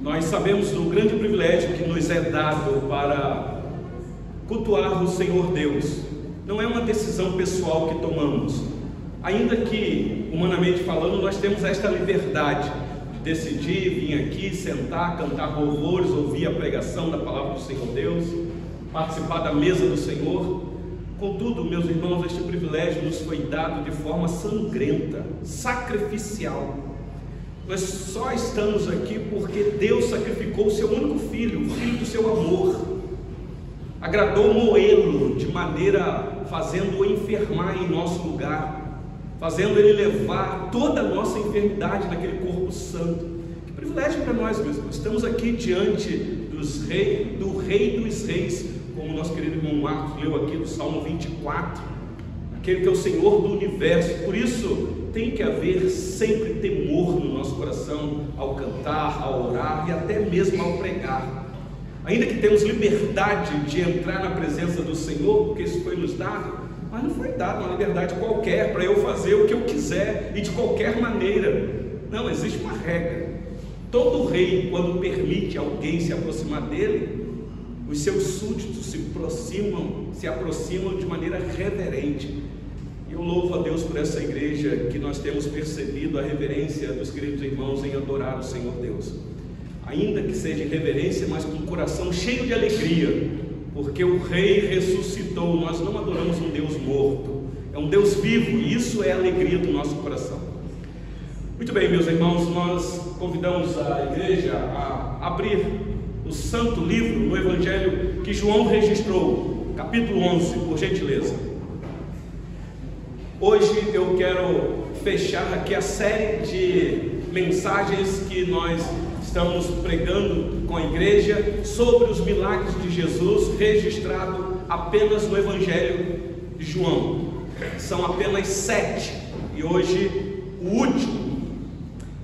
Nós sabemos do grande privilégio que nos é dado para cultuar o Senhor Deus. Não é uma decisão pessoal que tomamos, ainda que, humanamente falando, nós temos esta liberdade de decidir, vir aqui, sentar, cantar louvores, ouvir a pregação da palavra do Senhor Deus, participar da mesa do Senhor. Contudo, meus irmãos, este privilégio nos foi dado de forma sangrenta, sacrificial. Nós só estamos aqui porque Deus sacrificou o seu único filho, o filho do seu amor. Agradou moê-lo de maneira, fazendo-o enfermar em nosso lugar, fazendo ele levar toda a nossa enfermidade naquele corpo santo. Que privilégio para nós, meus irmãos. Estamos aqui diante do Rei dos Reis, como o nosso querido irmão Marcos leu aqui do Salmo 24, aquele que é o Senhor do universo. Por isso tem que haver sempre temor no nosso coração ao cantar, ao orar e até mesmo ao pregar. Ainda que temos liberdade de entrar na presença do Senhor, porque isso foi nos dado, mas não foi dado uma liberdade qualquer para eu fazer o que eu quiser e de qualquer maneira. Não, existe uma regra. Todo rei, quando permite alguém se aproximar dele, os seus súditos se aproximam de maneira reverente. E eu louvo a Deus por essa igreja, que nós temos percebido a reverência dos queridos irmãos em adorar o Senhor Deus, ainda que seja em reverência, mas com um coração cheio de alegria, porque o Rei ressuscitou. Nós não adoramos um Deus morto, é um Deus vivo, e isso é a alegria do nosso coração. Muito bem, meus irmãos, nós convidamos a igreja a abrir o santo livro no Evangelho que João registrou, capítulo 11, por gentileza. Hoje eu quero fechar aqui a série de mensagens que nós estamos pregando com a igreja sobre os milagres de Jesus, registrado apenas no Evangelho de João. São apenas 7, e hoje o último,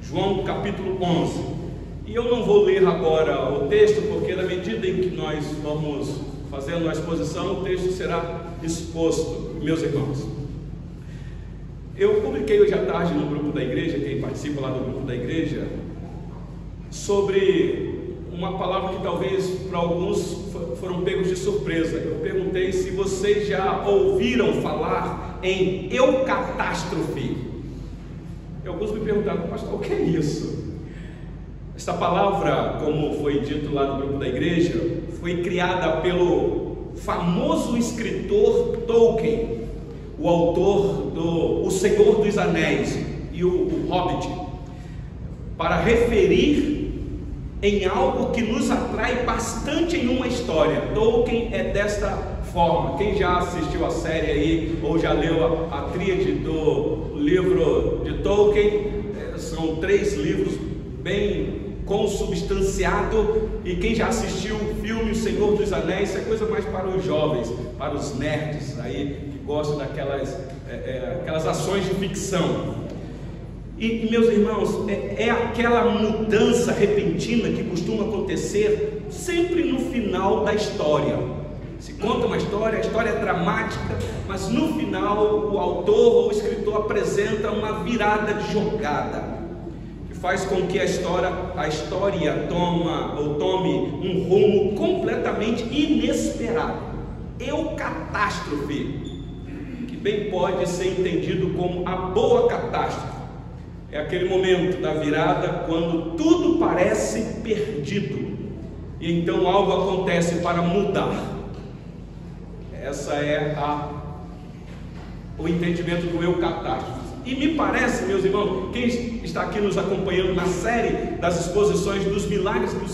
João capítulo 11. E eu não vou ler agora o texto, porque na medida em que nós vamos fazendo a exposição, o texto será exposto, meus irmãos. Eu publiquei hoje à tarde no grupo da igreja, quem participa lá do grupo da igreja, sobre uma palavra que talvez para alguns foram pegos de surpresa. Eu perguntei se vocês já ouviram falar em eucatástrofe. E alguns me perguntaram: pastor, o que é isso? Esta palavra, como foi dito lá no grupo da igreja, foi criada pelo famoso escritor Tolkien, o autor do O Senhor dos Anéis e o Hobbit, para referir em algo que nos atrai bastante em uma história. Tolkien é desta forma. Quem já assistiu a série aí, ou já leu a tríade do livro de Tolkien, são 3 livros bem consubstanciado, e quem já assistiu o filme O Senhor dos Anéis, isso é coisa mais para os jovens, para os nerds aí que gostam daquelas aquelas ações de ficção. E meus irmãos, é aquela mudança repentina que costuma acontecer sempre no final da história. Se conta uma história, a história é dramática, mas no final o autor ou o escritor apresenta uma virada de jogada, faz com que a história tome um rumo completamente inesperado. Eucatástrofe, que bem pode ser entendido como a boa catástrofe. É aquele momento da virada quando tudo parece perdido e então algo acontece para mudar. Essa é o entendimento do eucatástrofe. E me parece, meus irmãos, quem está aqui nos acompanhando na série das exposições dos milagres que o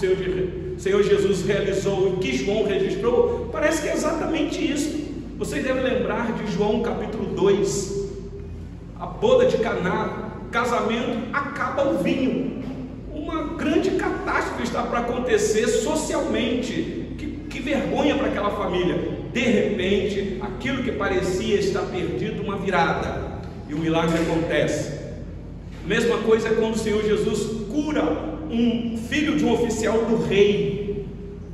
Senhor Jesus realizou e que João registrou, parece que é exatamente isso. Vocês devem lembrar de João capítulo 2, a boda de Caná, casamento, acaba o vinho, uma grande catástrofe está para acontecer socialmente. Que vergonha para aquela família. De repente, aquilo que parecia estar perdido, uma virada, e o milagre acontece. Mesma coisa é quando o Senhor Jesus cura um filho de um oficial do rei,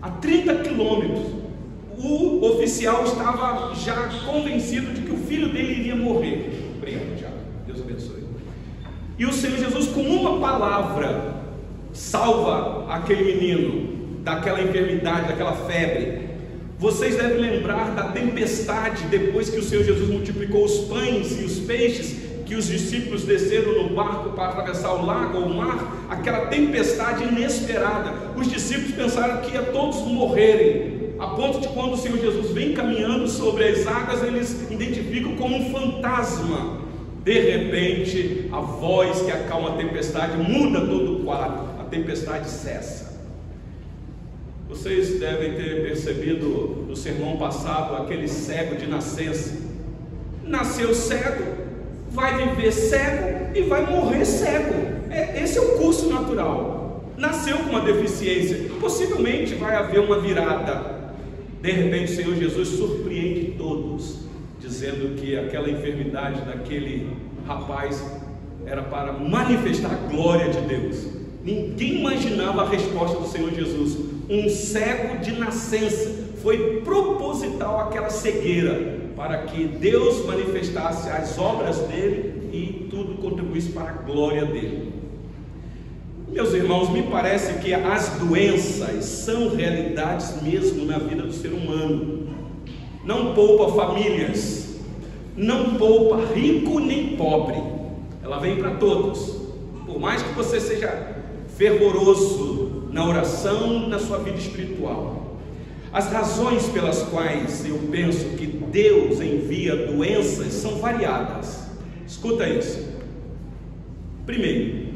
a 30 quilômetros. O oficial estava já convencido de que o filho dele iria morrer. Obrigado, Tiago. Deus abençoe. E o Senhor Jesus, com uma palavra, salva aquele menino daquela enfermidade, daquela febre. Vocês devem lembrar da tempestade depois que o Senhor Jesus multiplicou os pães e os peixes, que os discípulos desceram no barco para atravessar o lago ou o mar, aquela tempestade inesperada. Os discípulos pensaram que ia todos morrerem, a ponto de quando o Senhor Jesus vem caminhando sobre as águas, eles identificam como um fantasma. De repente, a voz que acalma a tempestade muda todo o quadro, a tempestade cessa. Vocês devem ter percebido no sermão passado aquele cego de nascença. Nasceu cego, vai viver cego e vai morrer cego. Esse é o curso natural. Nasceu com uma deficiência, possivelmente vai haver uma virada. De repente o Senhor Jesus surpreende todos, dizendo que aquela enfermidade daquele rapaz era para manifestar a glória de Deus. Ninguém imaginava a resposta do Senhor Jesus. Um cego de nascença, foi proposital aquela cegueira, para que Deus manifestasse as obras dele e tudo contribuísse para a glória dele. Meus irmãos, me parece que as doenças são realidades mesmo na vida do ser humano. Não poupa famílias, não poupa rico nem pobre, ela vem para todos. Por mais que você seja fervoroso na oração, na sua vida espiritual, as razões pelas quais eu penso que Deus envia doenças são variadas. Escuta isso. Primeiro,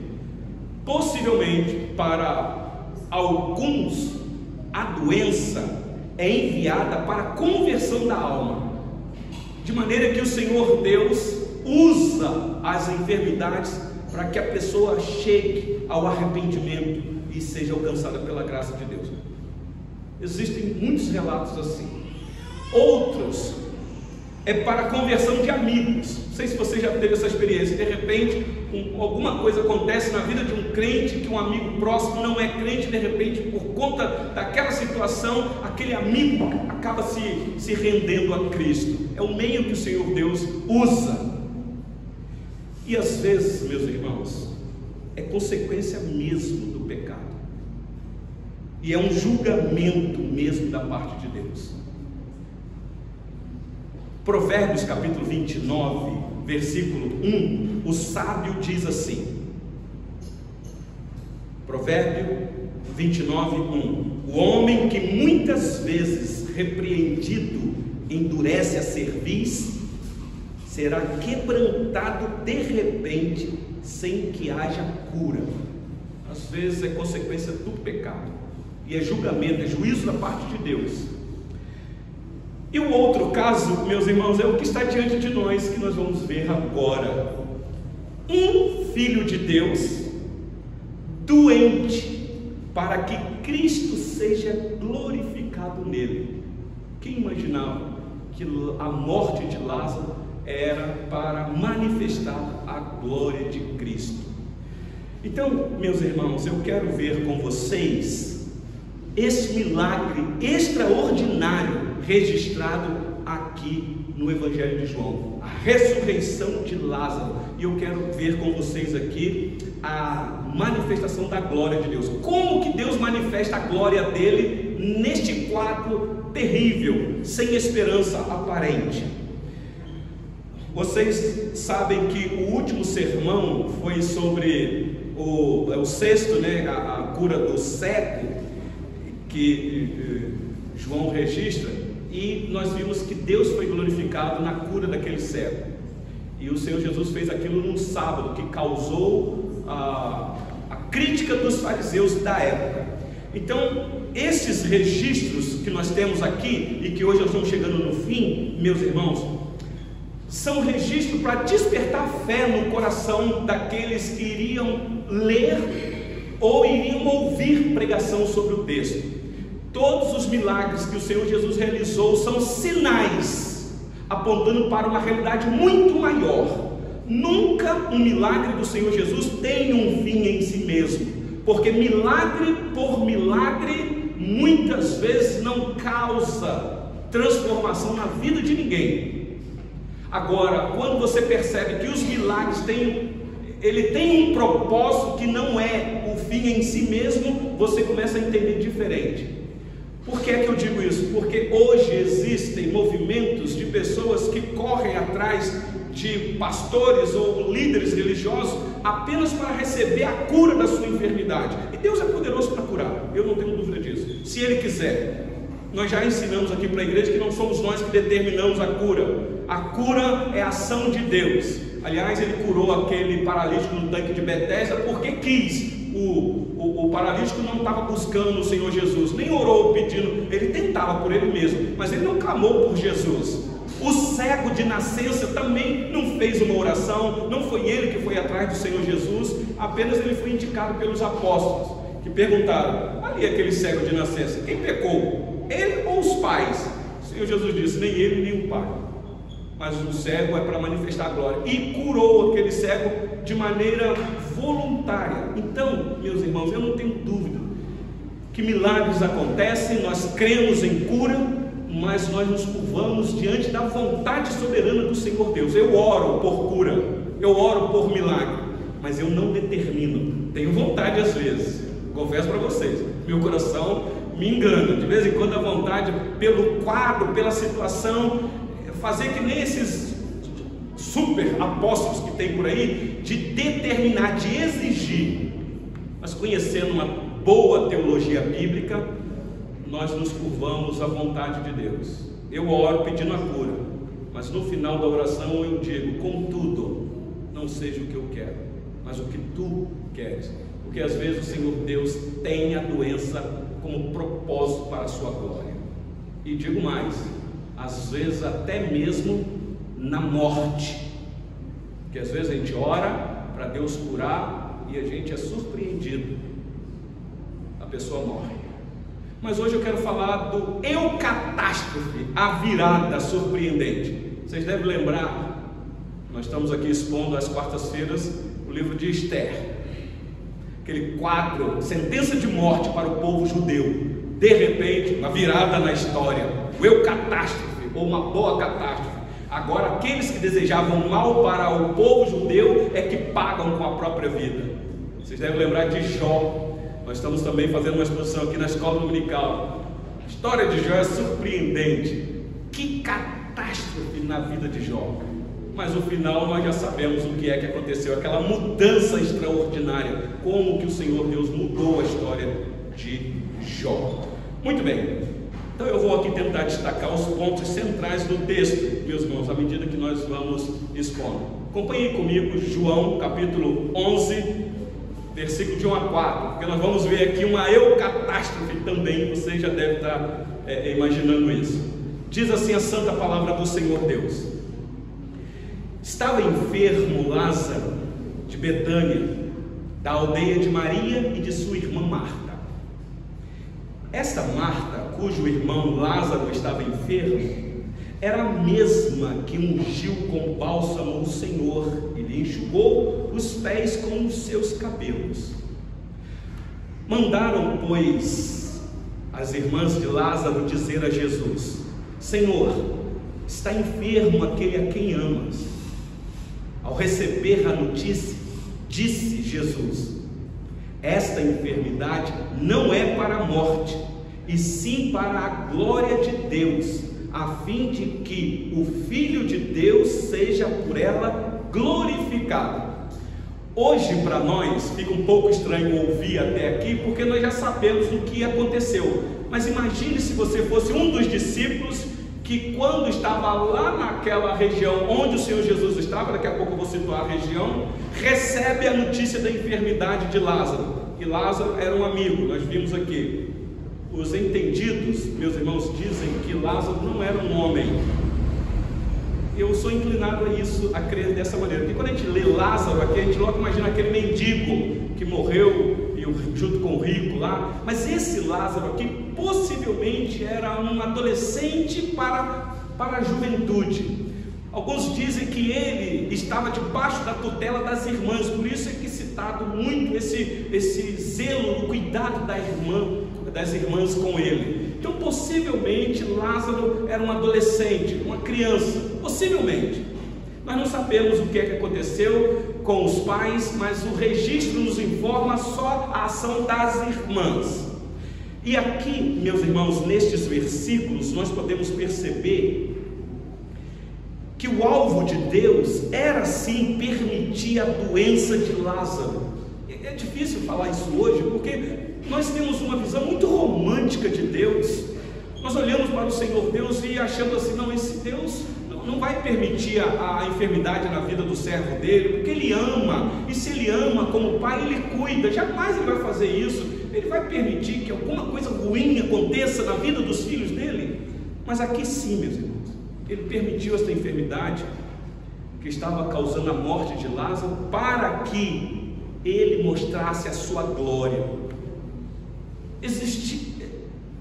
possivelmente para alguns a doença é enviada para a conversão da alma, de maneira que o Senhor Deus usa as enfermidades para que a pessoa chegue ao arrependimento e seja alcançada pela graça de Deus. Existem muitos relatos assim. Outros é para a conversão de amigos. Não sei se você já teve essa experiência. De repente, alguma coisa acontece na vida de um crente, que um amigo próximo não é crente, de repente, por conta daquela situação, aquele amigo acaba se rendendo a Cristo. É o meio que o Senhor Deus usa. E às vezes, meus irmãos, é consequência mesmo do pecado. E é um julgamento mesmo da parte de Deus. Provérbios capítulo 29, versículo 1, o sábio diz assim. Provérbio 29, 1: o homem que muitas vezes repreendido endurece a cerviz, será quebrantado de repente, sem que haja cura. Às vezes é consequência do pecado, e é julgamento, é juízo da parte de Deus. E o outro caso, meus irmãos, é o que está diante de nós, que nós vamos ver agora. Um filho de Deus doente, para que Cristo seja glorificado nele. Quem imaginava que a morte de Lázaro era para manifestar a glória de Cristo? Então, meus irmãos, eu quero ver com vocês esse milagre extraordinário registrado aqui no Evangelho de João, a ressurreição de Lázaro. E eu quero ver com vocês aqui a manifestação da glória de Deus. Como que Deus manifesta a glória dele neste quadro terrível, sem esperança aparente? Vocês sabem que o último sermão foi sobre o sexto, né, a cura do cego, que João registra, e nós vimos que Deus foi glorificado na cura daquele cego, e o Senhor Jesus fez aquilo num sábado, que causou a crítica dos fariseus da época. Então, esses registros que nós temos aqui, e que hoje nós estamos chegando no fim, meus irmãos, são registros para despertar fé no coração daqueles que iriam ler ou iriam ouvir pregação sobre o texto. Todos os milagres que o Senhor Jesus realizou são sinais, apontando para uma realidade muito maior. Nunca um milagre do Senhor Jesus tem um fim em si mesmo, porque milagre por milagre muitas vezes não causa transformação na vida de ninguém. Agora, quando você percebe que os milagres têm ele tem um propósito que não é o fim em si mesmo, você começa a entender diferente. Por que é que eu digo isso? Porque hoje existem movimentos de pessoas que correm atrás de pastores ou líderes religiosos apenas para receber a cura da sua enfermidade. E Deus é poderoso para curar, eu não tenho dúvida disso, se Ele quiser. Nós já ensinamos aqui para a igreja que não somos nós que determinamos a cura é a ação de Deus. Aliás, Ele curou aquele paralítico no tanque de Betesda porque quis. O paralítico não estava buscando o Senhor Jesus, nem orou pedindo, ele tentava por ele mesmo, mas ele não clamou por Jesus. O cego de nascença também não fez uma oração, não foi ele que foi atrás do Senhor Jesus, apenas ele foi indicado pelos apóstolos, que perguntaram: ali aquele cego de nascença, quem pecou? Ele ou os pais? O Senhor Jesus disse: nem ele nem o pai, mas o cego é para manifestar a glória, e curou aquele cego de maneira voluntária. Então, meus irmãos, eu não tenho dúvida que milagres acontecem, nós cremos em cura, mas nós nos curvamos diante da vontade soberana do Senhor Deus. Eu oro por cura, eu oro por milagre, mas eu não determino. Tenho vontade às vezes, confesso para vocês, meu coração me engana, de vez em quando a vontade, pelo quadro, pela situação, fazer que nem esses super apóstolos que tem por aí, de determinar, de exigir. Mas conhecendo uma boa teologia bíblica, nós nos curvamos à vontade de Deus. Eu oro pedindo a cura, mas no final da oração eu digo: contudo, não seja o que eu quero, mas o que tu queres. Porque às vezes o Senhor Deus tem a doença como propósito para a sua glória. E digo mais, às vezes até mesmo na morte, porque às vezes a gente ora para Deus curar e a gente é surpreendido, a pessoa morre. Mas hoje eu quero falar do eucatástrofe, a virada surpreendente. Vocês devem lembrar, nós estamos aqui expondo às quartas-feiras o livro de Esther, aquele quadro, sentença de morte para o povo judeu. De repente, uma virada na história, o eucatástrofe, ou uma boa catástrofe. Agora aqueles que desejavam mal para o povo judeu é que pagam com a própria vida. Vocês devem lembrar de Jó. Nós estamos também fazendo uma exposição aqui na escola dominical. A história de Jó é surpreendente. Que catástrofe na vida de Jó. Mas no final nós já sabemos o que é que aconteceu, aquela mudança extraordinária, como que o Senhor Deus mudou a história de Jó. Muito bem, então eu vou aqui tentar destacar os pontos centrais do texto, meus irmãos, à medida que nós vamos expondo. Acompanhem comigo João capítulo 11, versículo de 1 a 4, porque nós vamos ver aqui uma eucatástrofe também, você já deve estar imaginando isso. Diz assim a santa palavra do Senhor Deus: estava enfermo Lázaro de Betânia, da aldeia de Maria e de sua irmã Marta. Esta Marta, cujo irmão Lázaro estava enfermo, era a mesma que ungiu com bálsamo o Senhor e lhe enxugou os pés com os seus cabelos. Mandaram, pois, as irmãs de Lázaro dizer a Jesus: Senhor, está enfermo aquele a quem amas. Ao receber a notícia, disse Jesus: esta enfermidade não é para a morte, e sim para a glória de Deus, a fim de que o Filho de Deus seja por ela glorificado. Hoje para nós fica um pouco estranho ouvir até aqui, porque nós já sabemos o que aconteceu. Mas imagine se você fosse um dos discípulos que, quando estava lá naquela região onde o Senhor Jesus estava, daqui a pouco eu vou situar a região, recebe a notícia da enfermidade de Lázaro. E Lázaro era um amigo, nós vimos aqui. Os entendidos, meus irmãos, dizem que Lázaro não era um homem. Eu sou inclinado a isso, a crer dessa maneira, porque quando a gente lê Lázaro aqui, a gente logo imagina aquele mendigo que morreu junto com o rico lá. Mas esse Lázaro aqui possivelmente era um adolescente para a juventude. Alguns dizem que ele estava debaixo da tutela das irmãs, por isso é que citado muito esse zelo, o cuidado das irmãs com ele. Então possivelmente Lázaro era um adolescente, uma criança, possivelmente. Nós não sabemos o que é que aconteceu com os pais, mas o registro nos informa só a ação das irmãs. E aqui, meus irmãos, nestes versículos, nós podemos perceber que o alvo de Deus era sim permitir a doença de Lázaro. É difícil falar isso hoje, porque nós temos uma visão muito romântica de Deus. Nós olhamos para o Senhor Deus e achamos assim, não, esse Deus não vai permitir a enfermidade na vida do servo dele, porque ele ama, e se ele ama como pai, ele cuida, jamais ele vai fazer isso. Ele vai permitir que alguma coisa ruim aconteça na vida dos filhos dele? Mas aqui sim, meus irmãos, ele permitiu esta enfermidade que estava causando a morte de Lázaro, para que ele mostrasse a sua glória.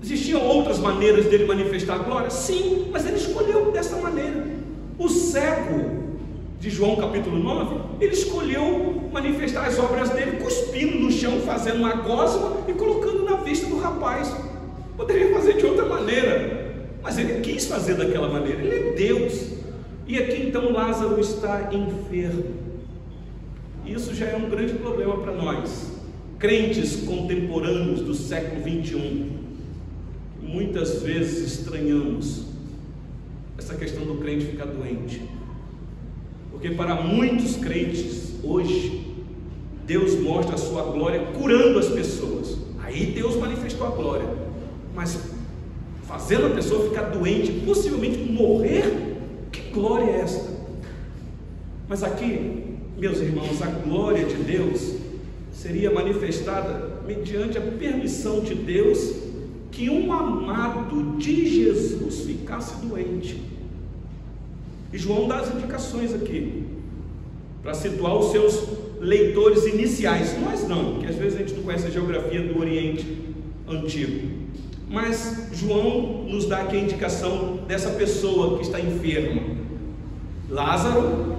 Existiam outras maneiras dele manifestar a glória? Sim, mas ele escolheu dessa maneira. O cego de João capítulo 9, ele escolheu manifestar as obras dele cuspindo no chão, fazendo uma gosma e colocando na vista do rapaz. Poderia fazer de outra maneira, mas ele quis fazer daquela maneira. Ele é Deus. E aqui então Lázaro está enfermo. Isso já é um grande problema para nós, crentes contemporâneos do século 21. Muitas vezes estranhamos essa questão do crente ficar doente, porque para muitos crentes hoje, Deus mostra a sua glória curando as pessoas. Aí Deus manifestou a glória, mas fazendo a pessoa ficar doente, possivelmente morrer, que glória é esta? Mas aqui, meus irmãos, a glória de Deus seria manifestada mediante a permissão de Deus que um amado de Jesus ficasse doente. E João dá as indicações aqui, para situar os seus leitores iniciais. Nós não, que às vezes a gente não conhece a geografia do Oriente Antigo. Mas João nos dá aqui a indicação dessa pessoa que está enferma. Lázaro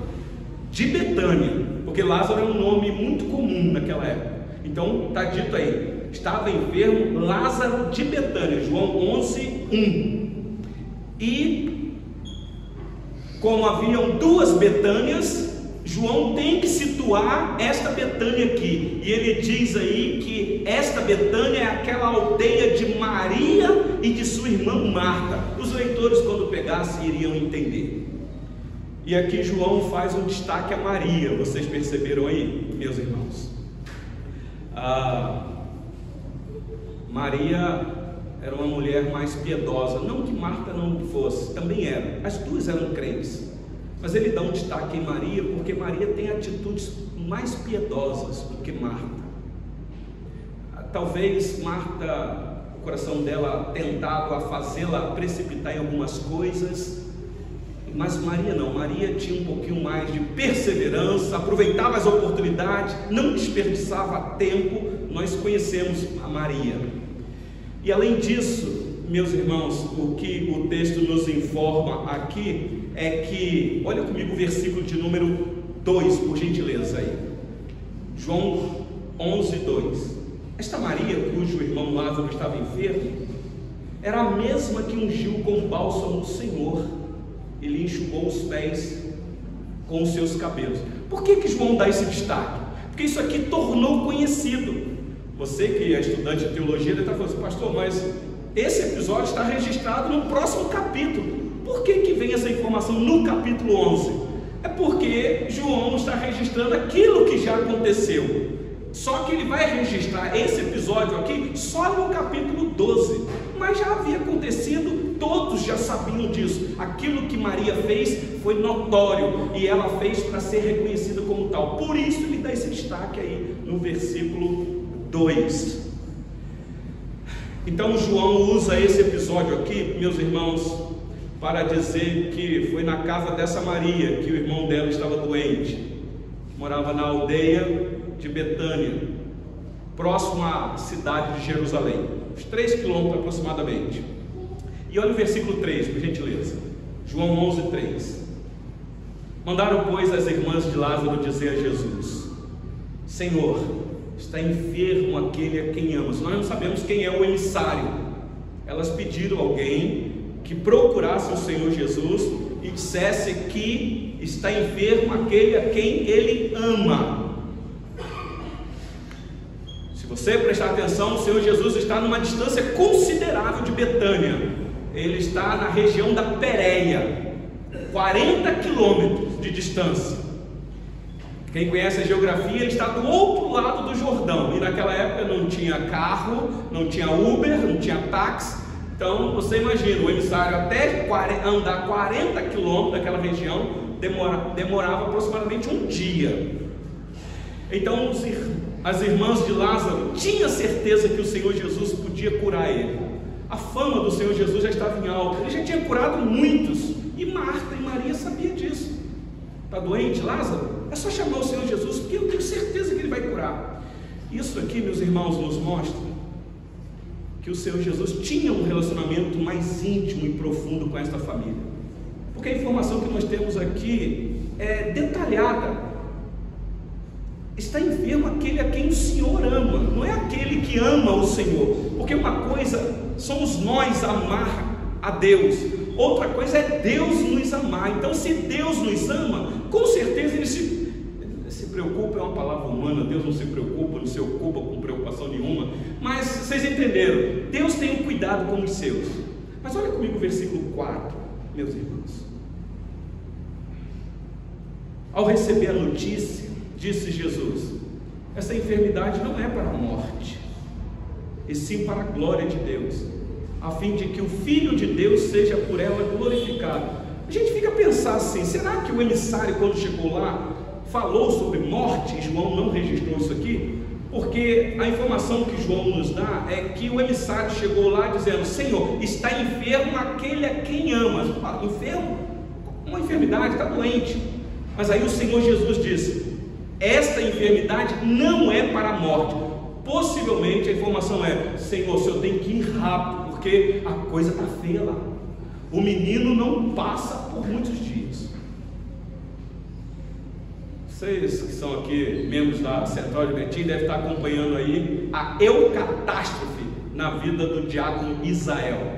de Betânia, porque Lázaro é um nome muito comum naquela época. Então está dito aí, estava enfermo Lázaro de Betânia, João 11:1. E como haviam duas Betânias, João tem que situar esta Betânia aqui, e ele diz aí que esta Betânia é aquela aldeia de Maria e de sua irmã Marta. Os leitores, quando pegassem, iriam entender. E aqui João faz um destaque a Maria. Vocês perceberam aí, meus irmãos? Maria era uma mulher mais piedosa, não que Marta não fosse, também era, as duas eram crentes, mas ele dá um destaque em Maria, porque Maria tem atitudes mais piedosas do que Marta. Talvez Marta, o coração dela tentado a fazê-la precipitar em algumas coisas, mas Maria não. Maria tinha um pouquinho mais de perseverança, aproveitava as oportunidades, não desperdiçava tempo. Nós conhecemos a Maria. E além disso, meus irmãos, o que o texto nos informa aqui é que, olha comigo o versículo de número 2, por gentileza aí. João 11:2. Esta Maria, cujo irmão Lázaro estava enfermo, era a mesma que ungiu com bálsamo o Senhor. Ele enxugou os pés com os seus cabelos. Por que João dá esse destaque? Porque isso aqui tornou conhecido. Você que é estudante de teologia, ele está falando assim, pastor, mas esse episódio está registrado no próximo capítulo. Por que vem essa informação no capítulo 11? É porque João está registrando aquilo que já aconteceu. Só que ele vai registrar esse episódio aqui só no capítulo 12. Mas já havia acontecido, todos já sabiam disso. Aquilo que Maria fez foi notório, e ela fez para ser reconhecida como tal. Por isso ele dá esse destaque aí no versículo 2. Então João usa esse episódio aqui, meus irmãos, para dizer que foi na casa dessa Maria que o irmão dela estava doente. Morava na aldeia de Betânia, próximo à cidade de Jerusalém, uns 3 quilômetros aproximadamente. E olha o versículo 3, por gentileza. João 11:3. Mandaram, pois, as irmãs de Lázaro dizer a Jesus: Senhor, está enfermo aquele a quem amas. Nós não sabemos quem é o emissário. Elas pediram a alguém que procurasse o Senhor Jesus e dissesse que está enfermo aquele a quem ele ama. Se você prestar atenção, o Senhor Jesus está numa distância considerável de Betânia. Ele está na região da Pérea, 40 quilômetros de distância. Quem conhece a geografia, ele está do outro lado do Jordão, e naquela época não tinha carro, não tinha Uber, não tinha táxi. Então você imagina, o emissário até andar 40 quilômetros daquela região demorava aproximadamente um dia. Então as irmãs de Lázaro tinham certeza que o Senhor Jesus podia curar ele. A fama do Senhor Jesus já estava em alta, ele já tinha curado muitos, e Marta e Maria sabiam disso. Está doente, Lázaro? É só chamar o Senhor Jesus, porque eu tenho certeza que ele vai curar. Isso aqui, meus irmãos, nos mostra que o Senhor Jesus tinha um relacionamento mais íntimo e profundo com esta família, porque a informação que nós temos aqui é detalhada. Está enfermo aquele a quem o Senhor ama, não é aquele que ama o Senhor, porque uma coisa somos nós amar a Deus, outra coisa é Deus nos amar. Então, se Deus nos ama, com certeza Ele se preocupa, é uma palavra humana, Deus não se preocupa, não se ocupa com preocupação nenhuma, mas vocês entenderam, Deus tem um cuidado com os seus. Mas olha comigo o versículo 4, meus irmãos. Ao receber a notícia, disse Jesus: essa enfermidade não é para a morte, e sim para a glória de Deus, a fim de que o Filho de Deus seja por ela glorificado. A gente fica a pensar assim, será que o emissário, quando chegou lá, falou sobre morte? João não registrou isso aqui, porque a informação que João nos dá é que o emissário chegou lá dizendo: Senhor, está enfermo aquele a quem amas. Enfermo? Uma enfermidade, está doente. Mas aí o Senhor Jesus disse: esta enfermidade não é para a morte. Possivelmente a informação é: Senhor, o Senhor tem que ir rápido, porque a coisa está feia lá. O menino não passa por muitos dias. Vocês que são aqui membros da Central de Betim devem estar acompanhando aí a eucatástrofe na vida do diácono Isael,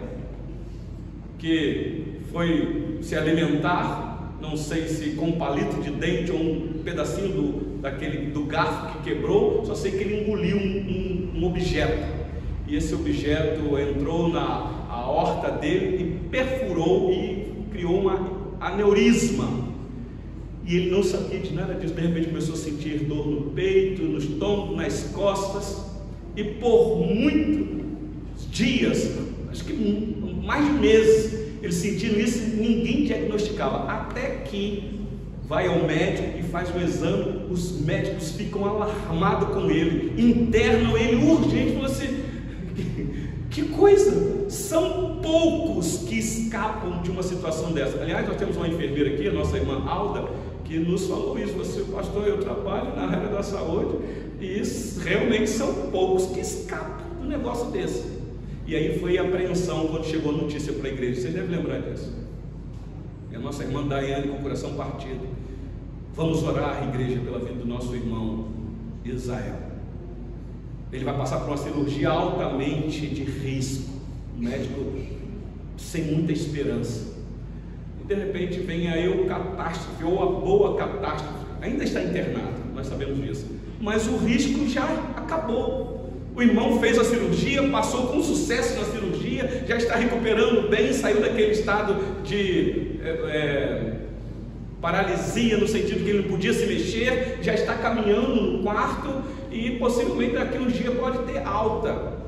que foi se alimentar, não sei se com um palito de dente ou um pedacinho do garfo que quebrou, só sei que ele engoliu um objeto, e esse objeto entrou na aorta dele e perfurou e criou uma aneurisma, e ele não sabia de nada disso. De repente começou a sentir dor no peito, no estômago, nas costas, e por muitos dias, acho que mais de meses, ele sentindo isso, ninguém diagnosticava, até que vai ao médico e faz um exame. Os médicos ficam alarmados com ele, internam ele urgente, falam assim: que coisa, são poucos que escapam de uma situação dessa. Aliás, nós temos uma enfermeira aqui, a nossa irmã Alda, que nos falou isso. Você, pastor, eu trabalho na área da saúde e realmente são poucos que escapam de um negócio desse. E aí foi a apreensão quando chegou a notícia para a igreja. Vocês devem lembrar disso. E a nossa irmã Daiane com o coração partido: vamos orar, igreja, pela vida do nosso irmão Isael. Ele vai passar por uma cirurgia altamente de risco, um médico sem muita esperança. E de repente vem a eucatástrofe, ou a boa catástrofe. Ainda está internado, nós sabemos disso, mas o risco já acabou. O irmão fez a cirurgia, passou com sucesso na cirurgia, já está recuperando bem, saiu daquele estado de paralisia, no sentido que ele não podia se mexer, já está caminhando no quarto e possivelmente daqui uns dias pode ter alta.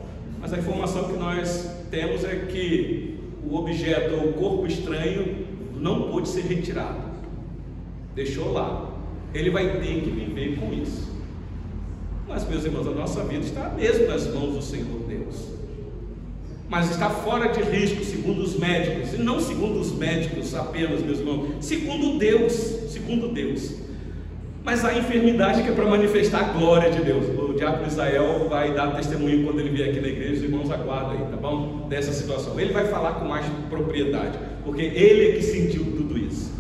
Mas a informação que nós temos é que o objeto ou o corpo estranho não pôde ser retirado, deixou lá. Ele vai ter que viver com isso. Mas, meus irmãos, a nossa vida está mesmo nas mãos do Senhor Deus, mas está fora de risco, segundo os médicos, e não segundo os médicos apenas, meus irmãos, segundo Deus. Mas a enfermidade que é para manifestar a glória de Deus. O diácono Isael vai dar testemunho quando ele vier aqui na igreja. Os irmãos aguardam aí, tá bom? Dessa situação, ele vai falar com mais propriedade, porque ele é que sentiu tudo isso.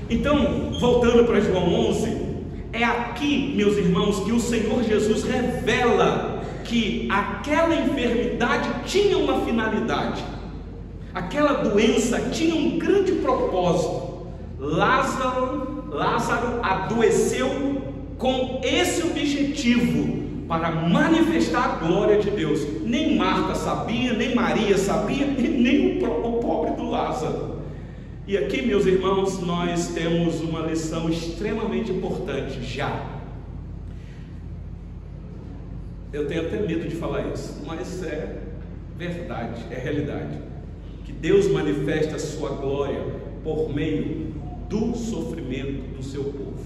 Então, voltando para João 11, é aqui, meus irmãos, que o Senhor Jesus revela que aquela enfermidade tinha uma finalidade, aquela doença tinha um grande propósito. Lázaro adoeceu com esse objetivo, para manifestar a glória de Deus. Nem Marta sabia, nem Maria sabia, e nem o pobre do Lázaro. E aqui, meus irmãos, nós temos uma lição extremamente importante já. Eu tenho até medo de falar isso, mas é verdade, é realidade. Que Deus manifesta a sua glória por meio do sofrimento do seu povo.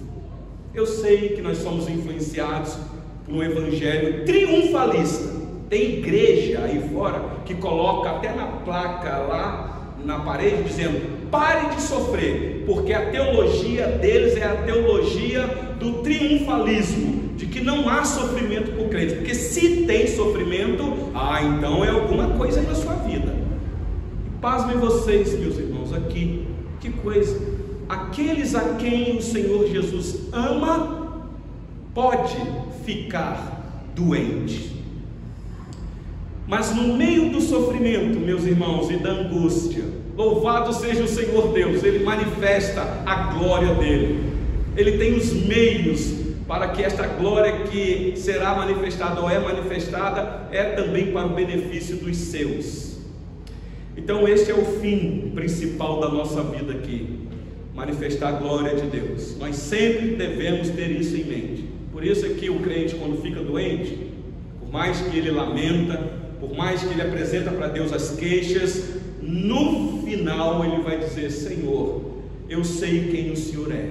Eu sei que nós somos influenciados por um evangelho triunfalista. Tem igreja aí fora que coloca até na placa lá na parede dizendo: pare de sofrer, porque a teologia deles é a teologia do triunfalismo, de que não há sofrimento por crente, porque se tem sofrimento, então é alguma coisa na sua vida. E pasmem vocês, meus irmãos, aqui, que coisa, aqueles a quem o Senhor Jesus ama, pode ficar doente, mas no meio do sofrimento, meus irmãos, e da angústia, louvado seja o Senhor Deus, Ele manifesta a glória dEle. Ele tem os meios para que esta glória que será manifestada ou é manifestada, é também para o benefício dos seus. Então este é o fim principal da nossa vida aqui, manifestar a glória de Deus. Nós sempre devemos ter isso em mente. Por isso é que o crente, quando fica doente, por mais que ele lamenta, por mais que ele apresenta para Deus as queixas, no final ele vai dizer: Senhor, eu sei quem o Senhor é.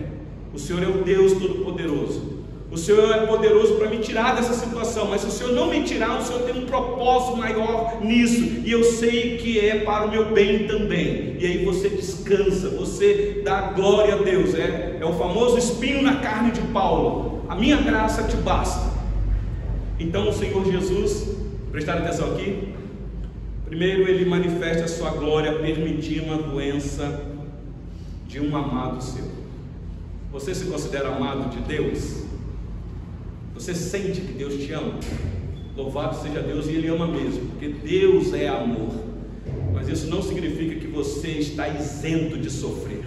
O Senhor é o Deus Todo-Poderoso. O Senhor é poderoso para me tirar dessa situação, mas se o Senhor não me tirar, o Senhor tem um propósito maior nisso, e eu sei que é para o meu bem também. E aí você descansa, você dá glória a Deus. É o famoso espinho na carne de Paulo: a minha graça te basta. Então o Senhor Jesus, prestar atenção aqui, primeiro Ele manifesta a sua glória permitindo a doença de um amado seu. Você se considera amado de Deus? Você sente que Deus te ama? Louvado seja Deus, e Ele ama mesmo, porque Deus é amor. Mas isso não significa que você está isento de sofrer.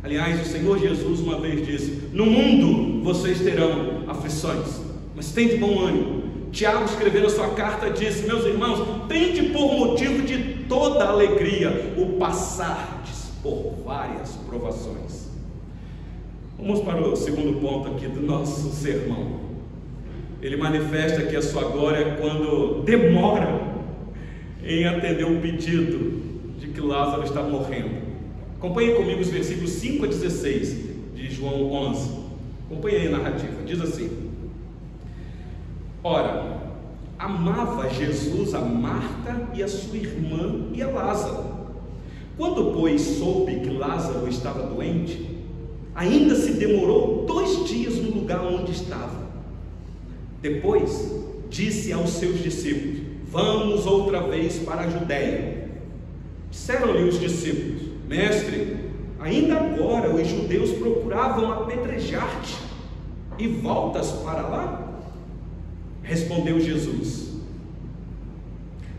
Aliás, o Senhor Jesus uma vez disse: no mundo vocês terão aflições, mas tende bom ânimo. Tiago, escrevendo a sua carta, disse: meus irmãos, tende por motivo de toda alegria o passardes por várias provações. Vamos para o segundo ponto aqui do nosso sermão. Ele manifesta aqui a sua glória quando demora em atender o pedido de que Lázaro está morrendo. Acompanhe comigo os versículos 5 a 16 de João 11. Acompanhe aí a narrativa. Diz assim: ora, amava Jesus a Marta e a sua irmã e a Lázaro. Quando, pois, soube que Lázaro estava doente, ainda se demorou 2 dias no lugar onde estava. Depois disse aos seus discípulos: vamos outra vez para a Judéia. Disseram-lhe os discípulos: mestre, ainda agora os judeus procuravam apedrejar-te, e voltas para lá? Respondeu Jesus: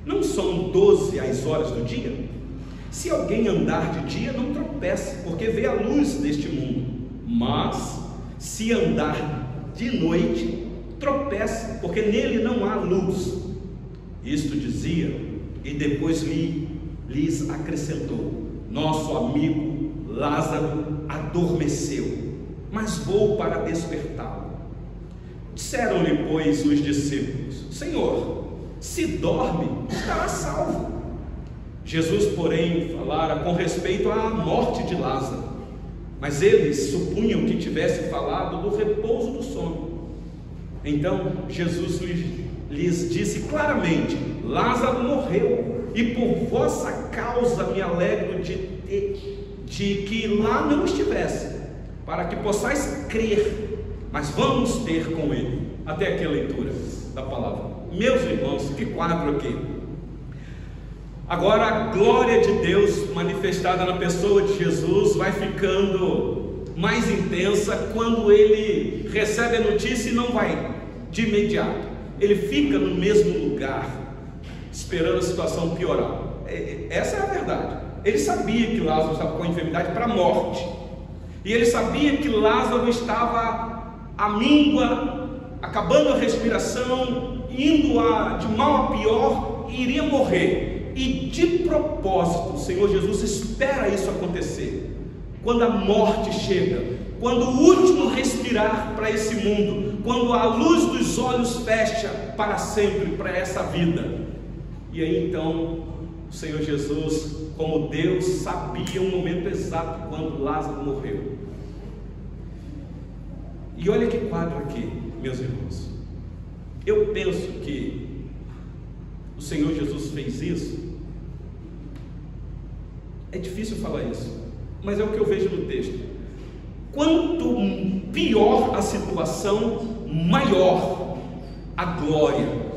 não são 12 as horas do dia? Se alguém andar de dia, não tropece, porque vê a luz deste mundo. Mas se andar de noite, tropece, porque nele não há luz. Isto dizia, e depois lhes acrescentou: nosso amigo Lázaro adormeceu, mas vou para despertá-lo. Disseram-lhe, pois, os discípulos: Senhor, se dorme, estará salvo. Jesus, porém, falara com respeito à morte de Lázaro, mas eles supunham que tivesse falado do repouso do sono. Então Jesus lhes disse claramente: Lázaro morreu, e por vossa causa me alegro de que lá não estivesse, para que possais crer, mas vamos ter com ele. Até aqui a leitura da palavra. Meus irmãos, que quadro aqui! Agora a glória de Deus manifestada na pessoa de Jesus vai ficando mais intensa quando ele recebe a notícia e não vai de imediato. Ele fica no mesmo lugar, esperando a situação piorar. Essa é a verdade. Ele sabia que Lázaro estava com a enfermidade para a morte. e ele sabia que Lázaro estava à míngua, acabando a respiração, indo de mal a pior, e iria morrer. E de propósito, o Senhor Jesus espera isso acontecer. Quando a morte chega, quando o último respirar para esse mundo, quando a luz dos olhos fecha para sempre para essa vida. E aí então, o Senhor Jesus, como Deus, sabia o momento exato quando Lázaro morreu. E olha que quadro aqui, meus irmãos. Eu penso que o Senhor Jesus fez isso. É difícil falar isso, mas é o que eu vejo no texto. Quanto pior a situação, maior a glória.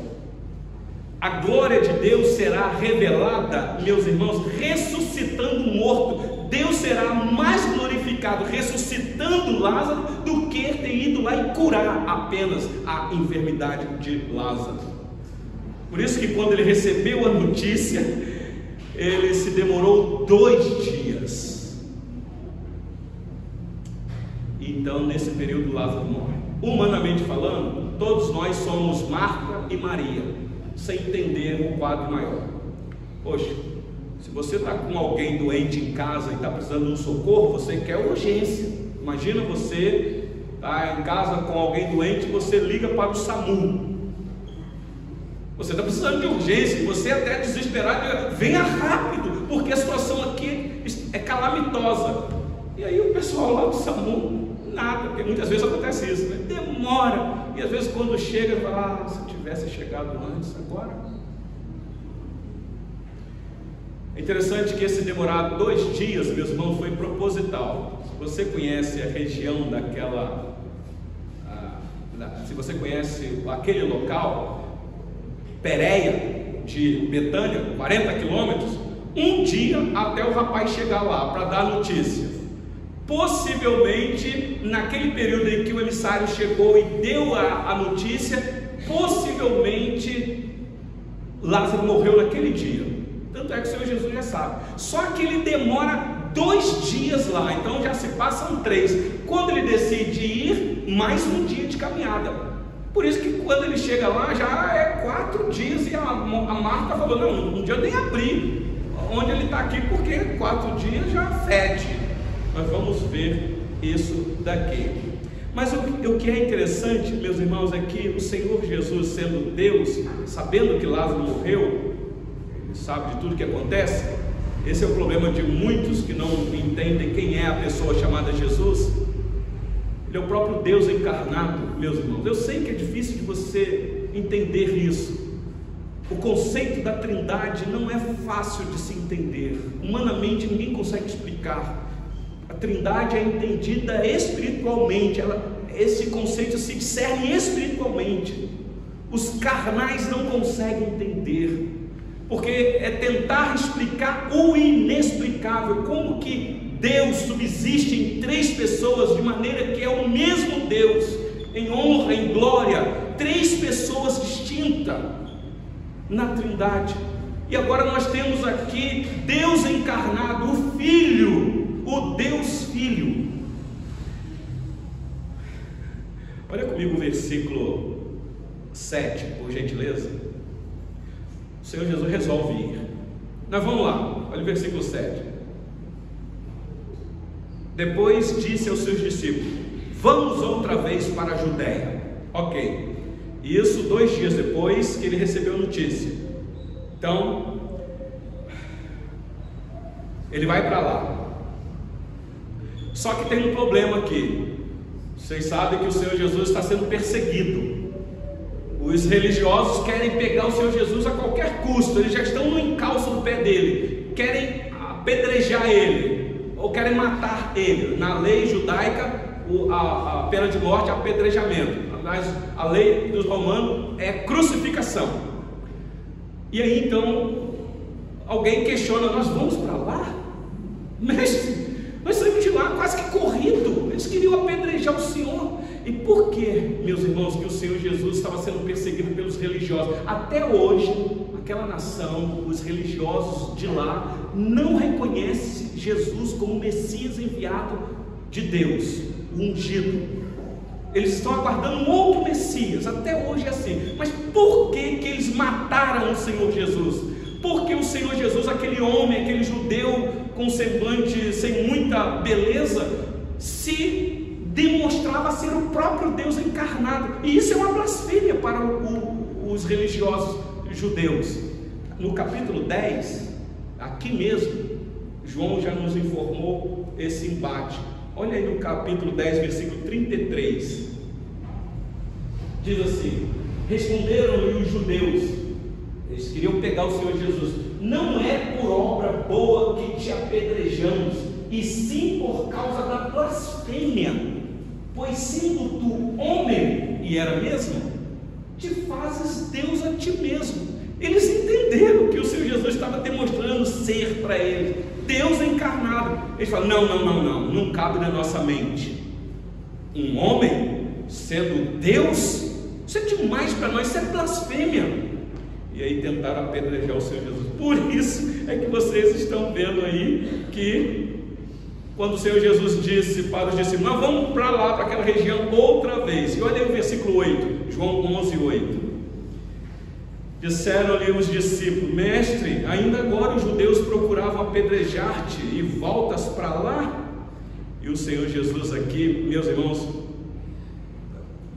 A glória de Deus será revelada, meus irmãos, ressuscitando o morto. Deus será mais glorificado ressuscitando Lázaro do que ter ido lá e curar apenas a enfermidade de Lázaro. Por isso que quando ele recebeu a notícia, ele se demorou 2 dias. Então, nesse período, Lázaro morre. Humanamente falando, todos nós somos Marta e Maria, sem entender o quadro maior. Poxa, se você está com alguém doente em casa e está precisando de um socorro, você quer urgência. Imagina você está em casa com alguém doente e você liga para o SAMU. Você está precisando de urgência, você até desesperado, venha rápido, porque a situação aqui é calamitosa. E aí o pessoal lá do SAMU, nada, porque muitas vezes acontece isso, né? Demora, e às vezes quando chega, fala, se eu tivesse chegado antes, agora. É interessante que esse demorar 2 dias, meus irmãos, foi proposital. Se você conhece a região daquela, se você conhece aquele local, Pérea de Betânia, 40 quilômetros, 1 dia até o rapaz chegar lá para dar a notícia. Possivelmente, naquele período em que o emissário chegou e deu a notícia, possivelmente Lázaro morreu naquele dia. Tanto é que o Senhor Jesus já sabe. Só que ele demora 2 dias lá, então já se passam 3. Quando ele decide ir, mais 1 dia de caminhada. Por isso que quando ele chega lá, já é 4 dias, e a Marta falou, não, um dia eu nem abri onde ele está aqui, porque 4 dias já fede. Nós vamos ver isso daqui. Mas o que é interessante, meus irmãos, é que o Senhor Jesus, sendo Deus, sabendo que Lázaro morreu, ele sabe de tudo que acontece. Esse é o problema de muitos que não entendem quem é a pessoa chamada Jesus. Ele é o próprio Deus encarnado, meus irmãos. Eu sei que é difícil de você entender isso. O conceito da Trindade não é fácil de se entender. Humanamente ninguém consegue explicar. A Trindade é entendida espiritualmente. Esse conceito se discerne espiritualmente. Os carnais não conseguem entender, porque é tentar explicar o inexplicável. Como que Deus subsiste em 3 pessoas de maneira que é o mesmo Deus, em honra, em glória, 3 pessoas distintas na Trindade. E agora nós temos aqui Deus encarnado, o Filho, o Deus Filho. Olha comigo o versículo 7, por gentileza. O Senhor Jesus resolve ir. Nós vamos lá, olha o versículo 7. Depois disse aos seus discípulos, vamos outra vez para a Judéia. Ok, isso 2 dias depois que ele recebeu a notícia. Então, ele vai para lá. Só que tem um problema aqui. Vocês sabem que o Senhor Jesus está sendo perseguido. Os religiosos querem pegar o Senhor Jesus a qualquer custo. Eles já estão no encalço do pé dele, querem apedrejar ele, ou querem matar ele. Na lei judaica, a pena de morte é apedrejamento. Mas a lei dos romanos é crucificação. E aí então alguém questiona, nós vamos para lá? Mestre, nós saímos de lá quase que corrido, eles queriam apedrejar o Senhor. E por que, meus irmãos, que o Senhor Jesus estava sendo perseguido pelos religiosos? Até hoje, aquela nação, os religiosos de lá, não reconhecem Jesus como Messias enviado de Deus, o ungido. Eles estão aguardando um outro Messias, até hoje é assim. Mas por que que eles mataram o Senhor Jesus? Porque o Senhor Jesus, aquele homem, aquele judeu com semblante sem muita beleza, se demonstrava ser o próprio Deus encarnado. E isso é uma blasfêmia para os religiosos judeus. No capítulo 10, aqui mesmo, João já nos informou esse embate. Olha aí no capítulo 10, versículo 33. Diz assim: responderam-lhe os judeus, eles queriam pegar o Senhor Jesus: não é por obra boa que te apedrejamos, e sim por causa da blasfêmia, pois sendo tu homem, e era mesmo, te fazes Deus a ti mesmo. Eles entenderam que o Senhor Jesus estava demonstrando ser para eles Deus encarnado. Eles falam: não cabe na nossa mente um homem sendo Deus, isso é demais para nós, isso é blasfêmia. E aí tentaram apedrejar o Senhor Jesus. Por isso é que vocês estão vendo aí que quando o Senhor Jesus disse para os discípulos: nós vamos para lá, para aquela região outra vez. E olha aí o versículo 8, João 11, 8. Disseram-lhe os discípulos: mestre, ainda agora os judeus procuravam apedrejar-te e voltas para lá? E o Senhor Jesus aqui, meus irmãos,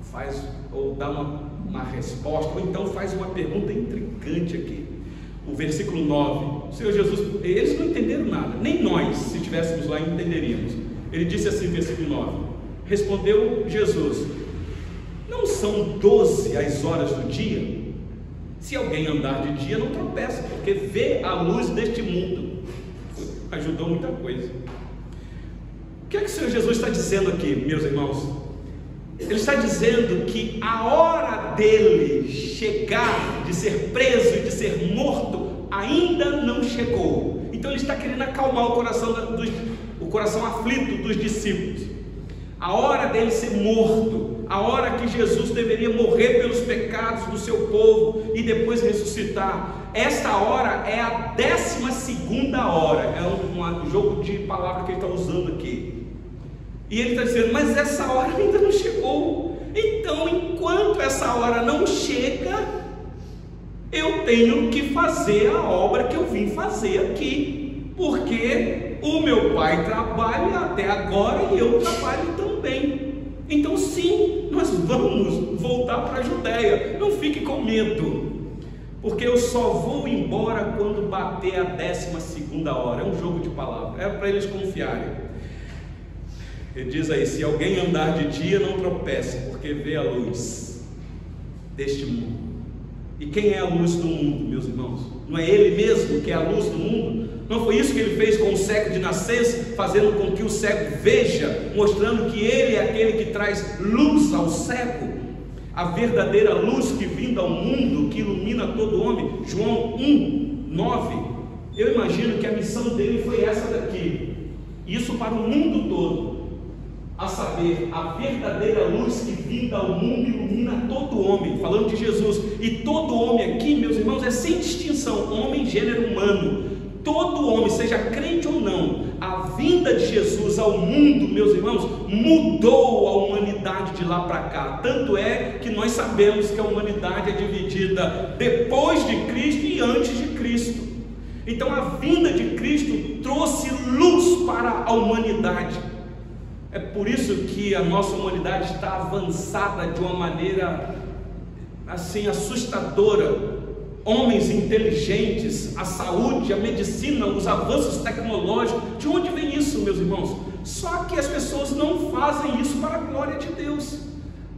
faz ou dá uma resposta, ou então faz uma pergunta intrigante aqui. O versículo 9, o Senhor Jesus, eles não entenderam nada, nem nós, se estivéssemos lá, entenderíamos. Ele disse assim, versículo 9: respondeu Jesus: não são 12 as horas do dia? Se alguém andar de dia, não tropeça, porque vê a luz deste mundo. Ajudou muita coisa. O que é que o Senhor Jesus está dizendo aqui, meus irmãos? Ele está dizendo que a hora dele chegar, de ser preso e de ser morto, ainda não chegou. Então ele está querendo acalmar o coração aflito dos discípulos. A hora dele ser morto, a hora que Jesus deveria morrer pelos pecados do seu povo e depois ressuscitar, esta hora é a 12ª hora. É um jogo de palavras que ele está usando aqui. E ele está dizendo: mas essa hora ainda não chegou. Então, enquanto essa hora não chega, eu tenho que fazer a obra que eu vim fazer aqui, porque o meu pai trabalha até agora e eu trabalho também. Então sim, nós vamos voltar para a Judéia, não fique com medo, porque eu só vou embora quando bater a 12ª hora. É um jogo de palavras, é para eles confiarem. Ele diz aí: se alguém andar de dia, não tropece, porque vê a luz deste mundo. E quem é a luz do mundo, meus irmãos? Não é Ele mesmo que é a luz do mundo? Não foi isso que Ele fez com o cego de nascença, fazendo com que o cego veja, mostrando que Ele é aquele que traz luz ao cego, a verdadeira luz que vinda ao mundo, que ilumina todo homem. João 1, 9. Eu imagino que a missão dele foi essa daqui, isso para o mundo todo, a saber, a verdadeira luz que vinda ao mundo ilumina todo homem, falando de Jesus. E todo homem aqui, meus irmãos, é sem distinção, homem, gênero humano. Todo homem, seja crente ou não, a vinda de Jesus ao mundo, meus irmãos, mudou a humanidade de lá para cá. Tanto é que nós sabemos que a humanidade é dividida depois de Cristo e antes de Cristo. Então a vinda de Cristo trouxe luz para a humanidade. É por isso que a nossa humanidade está avançada de uma maneira assim assustadora. Homens inteligentes, a saúde, a medicina, os avanços tecnológicos. De onde vem isso, meus irmãos? Só que as pessoas não fazem isso para a glória de Deus,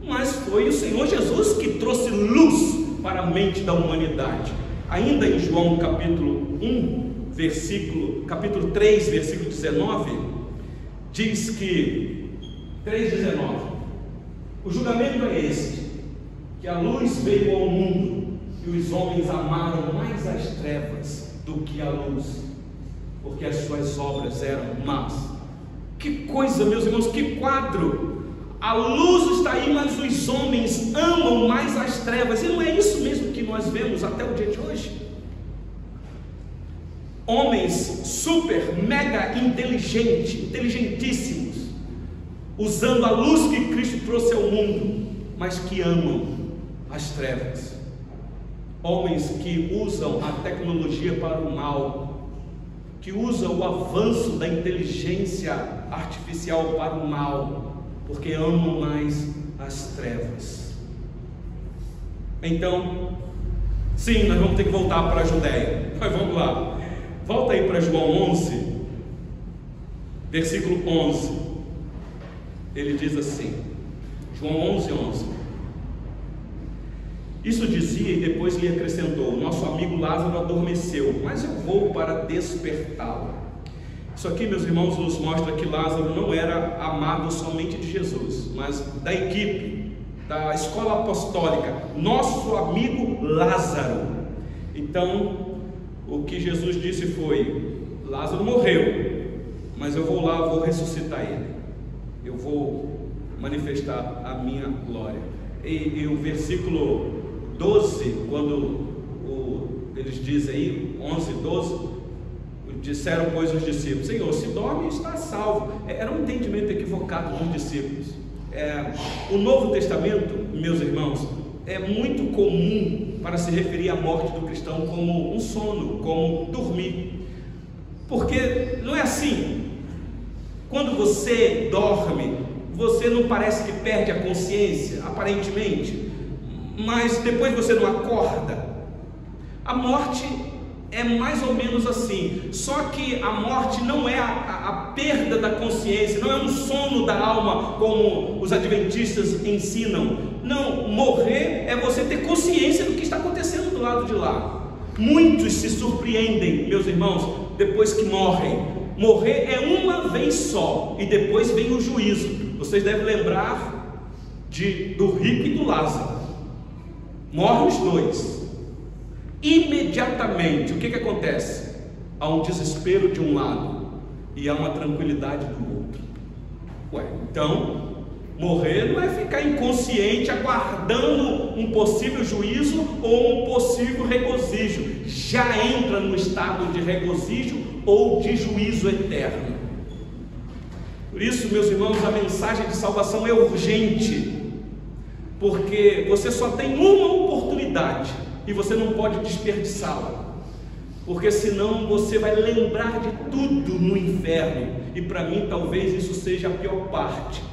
mas foi o Senhor Jesus que trouxe luz para a mente da humanidade. Ainda em João capítulo 3, versículo 19, diz que 3,19: o julgamento é este, que a luz veio ao mundo, e os homens amaram mais as trevas do que a luz, porque as suas obras eram más. Que coisa, meus irmãos, que quadro! A luz está aí, mas os homens amam mais as trevas. E não é isso mesmo que nós vemos até o dia de hoje? Homens super, mega inteligentíssimos, usando a luz que Cristo trouxe ao mundo, mas que amam as trevas. Homens que usam a tecnologia para o mal, que usam o avanço da inteligência artificial para o mal, porque amam mais as trevas. Então, sim, nós vamos ter que voltar para a Judéia, mas vamos lá, volta aí para João 11, versículo 11, ele diz assim, João 11:11. Isso dizia e depois lhe acrescentou: nosso amigo Lázaro adormeceu, mas eu vou para despertá-lo. Isso aqui, meus irmãos, nos mostra que Lázaro não era amado somente de Jesus, mas da equipe, da escola apostólica, nosso amigo Lázaro. Então, o que Jesus disse foi: Lázaro morreu, mas eu vou lá, vou ressuscitar ele, eu vou manifestar a minha glória. E o versículo 12, quando eles dizem aí, 11:12, disseram pois os discípulos: Senhor, se dorme está salvo. Era um entendimento equivocado dos discípulos. O Novo Testamento, meus irmãos, é muito comum para se referir à morte do cristão como um sono, como dormir, porque não é assim. Quando você dorme, você não parece que perde a consciência, aparentemente, mas depois você não acorda. A morte é mais ou menos assim, só que a morte não é a perda da consciência, não é um sono da alma como os adventistas ensinam. Não, morrer é você ter consciência do que está acontecendo do lado de lá. Muitos se surpreendem, meus irmãos, depois que morrem. Morrer é uma vez só e depois vem o juízo. Vocês devem lembrar do rico e do Lázaro. Morrem os dois. Imediatamente, o que acontece? Há um desespero de um lado e há uma tranquilidade do outro. Então, morrer não é ficar inconsciente aguardando um possível juízo ou um possível regozijo. Já entra no estado de regozijo ou de juízo eterno. Por isso, meus irmãos, a mensagem de salvação é urgente, porque você só tem uma oportunidade e você não pode desperdiçá-la, porque senão você vai lembrar de tudo no inferno, e para mim talvez isso seja a pior parte.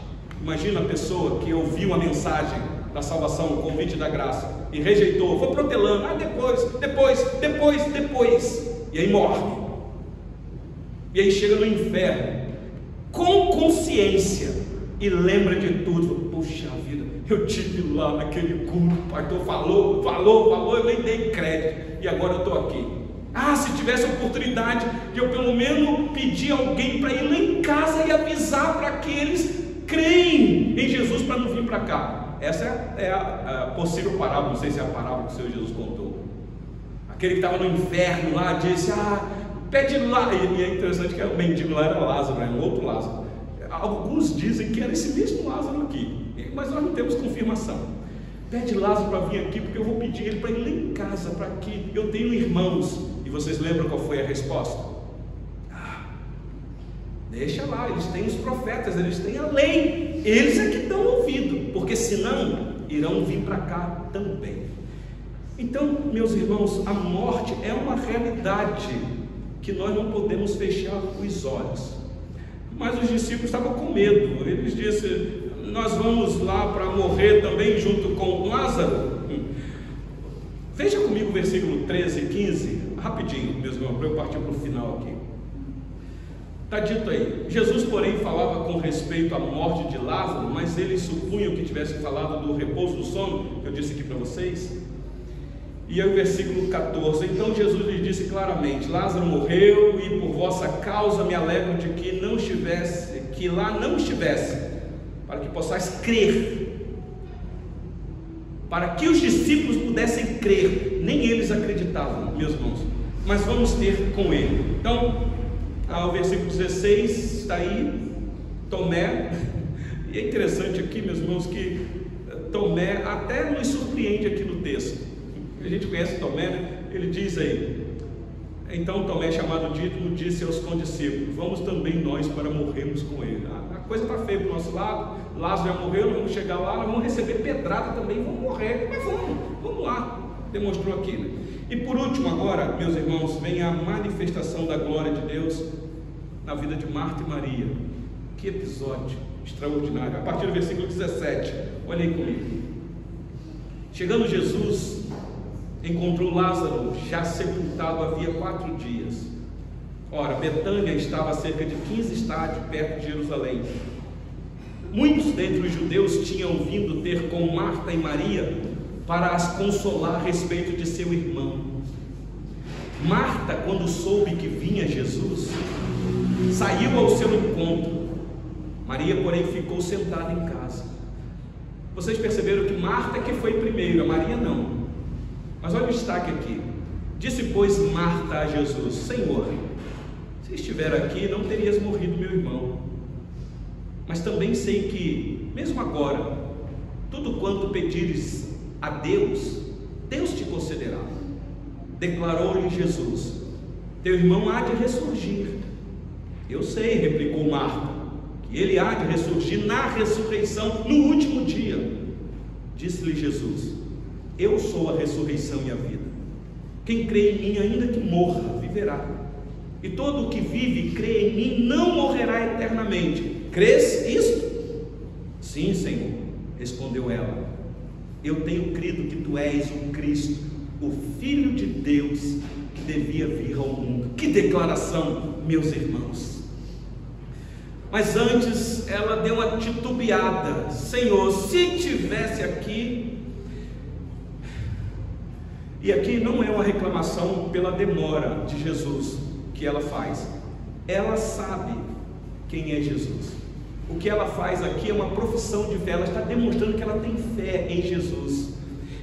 Imagina a pessoa que ouviu a mensagem da salvação, o convite da graça, e rejeitou, foi protelando, depois, e aí morre, e aí chega no inferno, com consciência, e lembra de tudo. Puxa vida, eu tive lá naquele culto, o pastor falou, eu nem dei crédito, e agora eu estou aqui. Se tivesse a oportunidade de eu pelo menos pedir alguém para ir lá em casa e avisar para aqueles creem em Jesus para não vir para cá. Essa é a possível parábola, não sei se é a parábola que o Senhor Jesus contou. Aquele que estava no inferno lá disse: pede lá, e é interessante que o mendigo lá era Lázaro, um outro Lázaro. Alguns dizem que era esse mesmo Lázaro aqui, mas nós não temos confirmação. Pede Lázaro para vir aqui, porque eu vou pedir ele para ir lá em casa, para que eu tenho irmãos. E vocês lembram qual foi a resposta? Deixa lá, eles têm os profetas, eles têm a lei, eles é que estão ouvindo, porque senão irão vir para cá também. Então, meus irmãos, a morte é uma realidade que nós não podemos fechar os olhos. Mas os discípulos estavam com medo. Eles disseram: nós vamos lá para morrer também junto com Lázaro. Veja comigo o versículo 13 e 15, rapidinho, meus irmãos, para eu partir para o final aqui. Está dito aí: Jesus, porém, falava com respeito à morte de Lázaro, mas eles supunham que tivesse falado do repouso do sono, que eu disse aqui para vocês. E aí o versículo 14: então Jesus lhe disse claramente: Lázaro morreu, e por vossa causa me alegro de que lá não estivesse, para que possais crer. Para que os discípulos pudessem crer, nem eles acreditavam, meus irmãos, mas vamos ter com ele. Então, o versículo 16 está aí, Tomé, e é interessante aqui, meus irmãos, que Tomé até nos surpreende aqui no texto. A gente conhece Tomé, né? Ele diz aí: Então Tomé, chamado Dídimo, disse aos condiscípulos: vamos também nós para morrermos com ele. A coisa está feia para o nosso lado, Lázaro já morreu, nós vamos chegar lá, nós vamos receber pedrada também, vamos morrer, mas vamos lá. Demonstrou aqui, né? E por último agora, meus irmãos, vem a manifestação da glória de Deus na vida de Marta e Maria. Que episódio extraordinário. A partir do versículo 17, olhem comigo. Chegando Jesus, encontrou Lázaro já sepultado havia 4 dias. Ora, Betânia estava a cerca de 15 estádios perto de Jerusalém. Muitos dentre os judeus tinham vindo ter com Marta e Maria para as consolar a respeito de seu irmão. Marta, quando soube que vinha Jesus, saiu ao seu encontro. Maria, porém, ficou sentada em casa. Vocês perceberam que Marta que foi primeiro, a Maria não. Mas olha o destaque aqui. Disse, pois, Marta a Jesus: Senhor, se estiver aqui, não terias morrido meu irmão. Mas também sei que, mesmo agora, tudo quanto pedires a Deus, Deus te concederá. Declarou-lhe Jesus: teu irmão há de ressurgir. Eu sei, replicou Marta, que ele há de ressurgir na ressurreição no último dia. Disse-lhe Jesus: eu sou a ressurreição e a vida. Quem crê em mim, ainda que morra, viverá. E todo o que vive e crê em mim não morrerá eternamente. Crês isto? Sim, Senhor, respondeu ela. Eu tenho crido que tu és o Cristo, o Filho de Deus, que devia vir ao mundo. Que declaração, meus irmãos! Mas antes ela deu uma titubeada: Senhor, se tivesse aqui. E aqui não é uma reclamação pela demora de Jesus que ela faz. Ela sabe quem é Jesus. O que ela faz aqui é uma profissão de fé. Ela está demonstrando que ela tem fé em Jesus.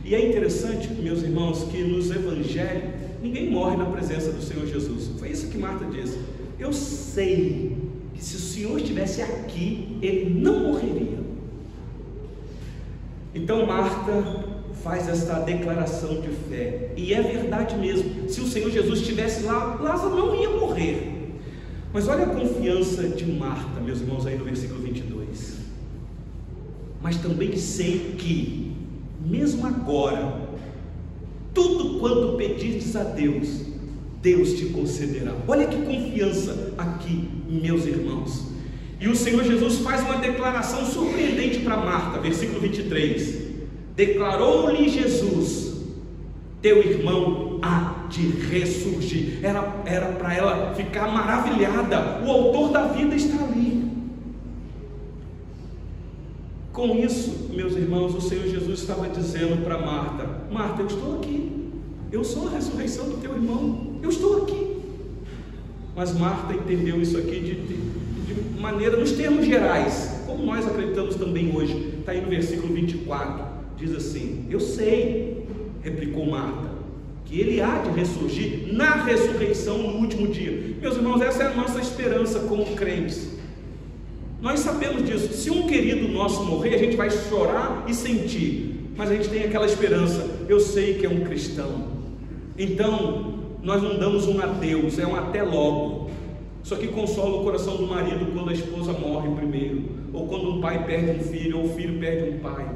E é interessante, meus irmãos, que nos evangelhos ninguém morre na presença do Senhor Jesus. Foi isso que Marta disse. Eu sei que se o Senhor estivesse aqui, ele não morreria. Então Marta faz esta declaração de fé, e é verdade mesmo. Se o Senhor Jesus estivesse lá, Lázaro não ia morrer. Mas olha a confiança de Marta, meus irmãos, aí no versículo 22. Mas também sei que, mesmo agora, tudo quanto pedires a Deus, Deus te concederá. Olha que confiança aqui, meus irmãos. E o Senhor Jesus faz uma declaração surpreendente para Marta, versículo 23. Declarou-lhe Jesus: teu irmão há de ressurgir. Era para ela ficar maravilhada. O autor da vida está ali. Com isso, meus irmãos, o Senhor Jesus estava dizendo para Marta: Marta, eu estou aqui. Eu sou a ressurreição do teu irmão. Eu estou aqui. Mas Marta entendeu isso aqui de maneira, nos termos gerais, como nós acreditamos também hoje. Está aí no versículo 24. Diz assim: eu sei, replicou Marta, que ele há de ressurgir na ressurreição no último dia. Meus irmãos, essa é a nossa esperança como crentes. Nós sabemos disso. Se um querido nosso morrer, a gente vai chorar e sentir, mas a gente tem aquela esperança: eu sei que é um cristão. Então nós não damos um adeus, é um até logo. Isso aqui consola o coração do marido quando a esposa morre primeiro, ou quando um pai perde um filho, ou o filho perde um pai.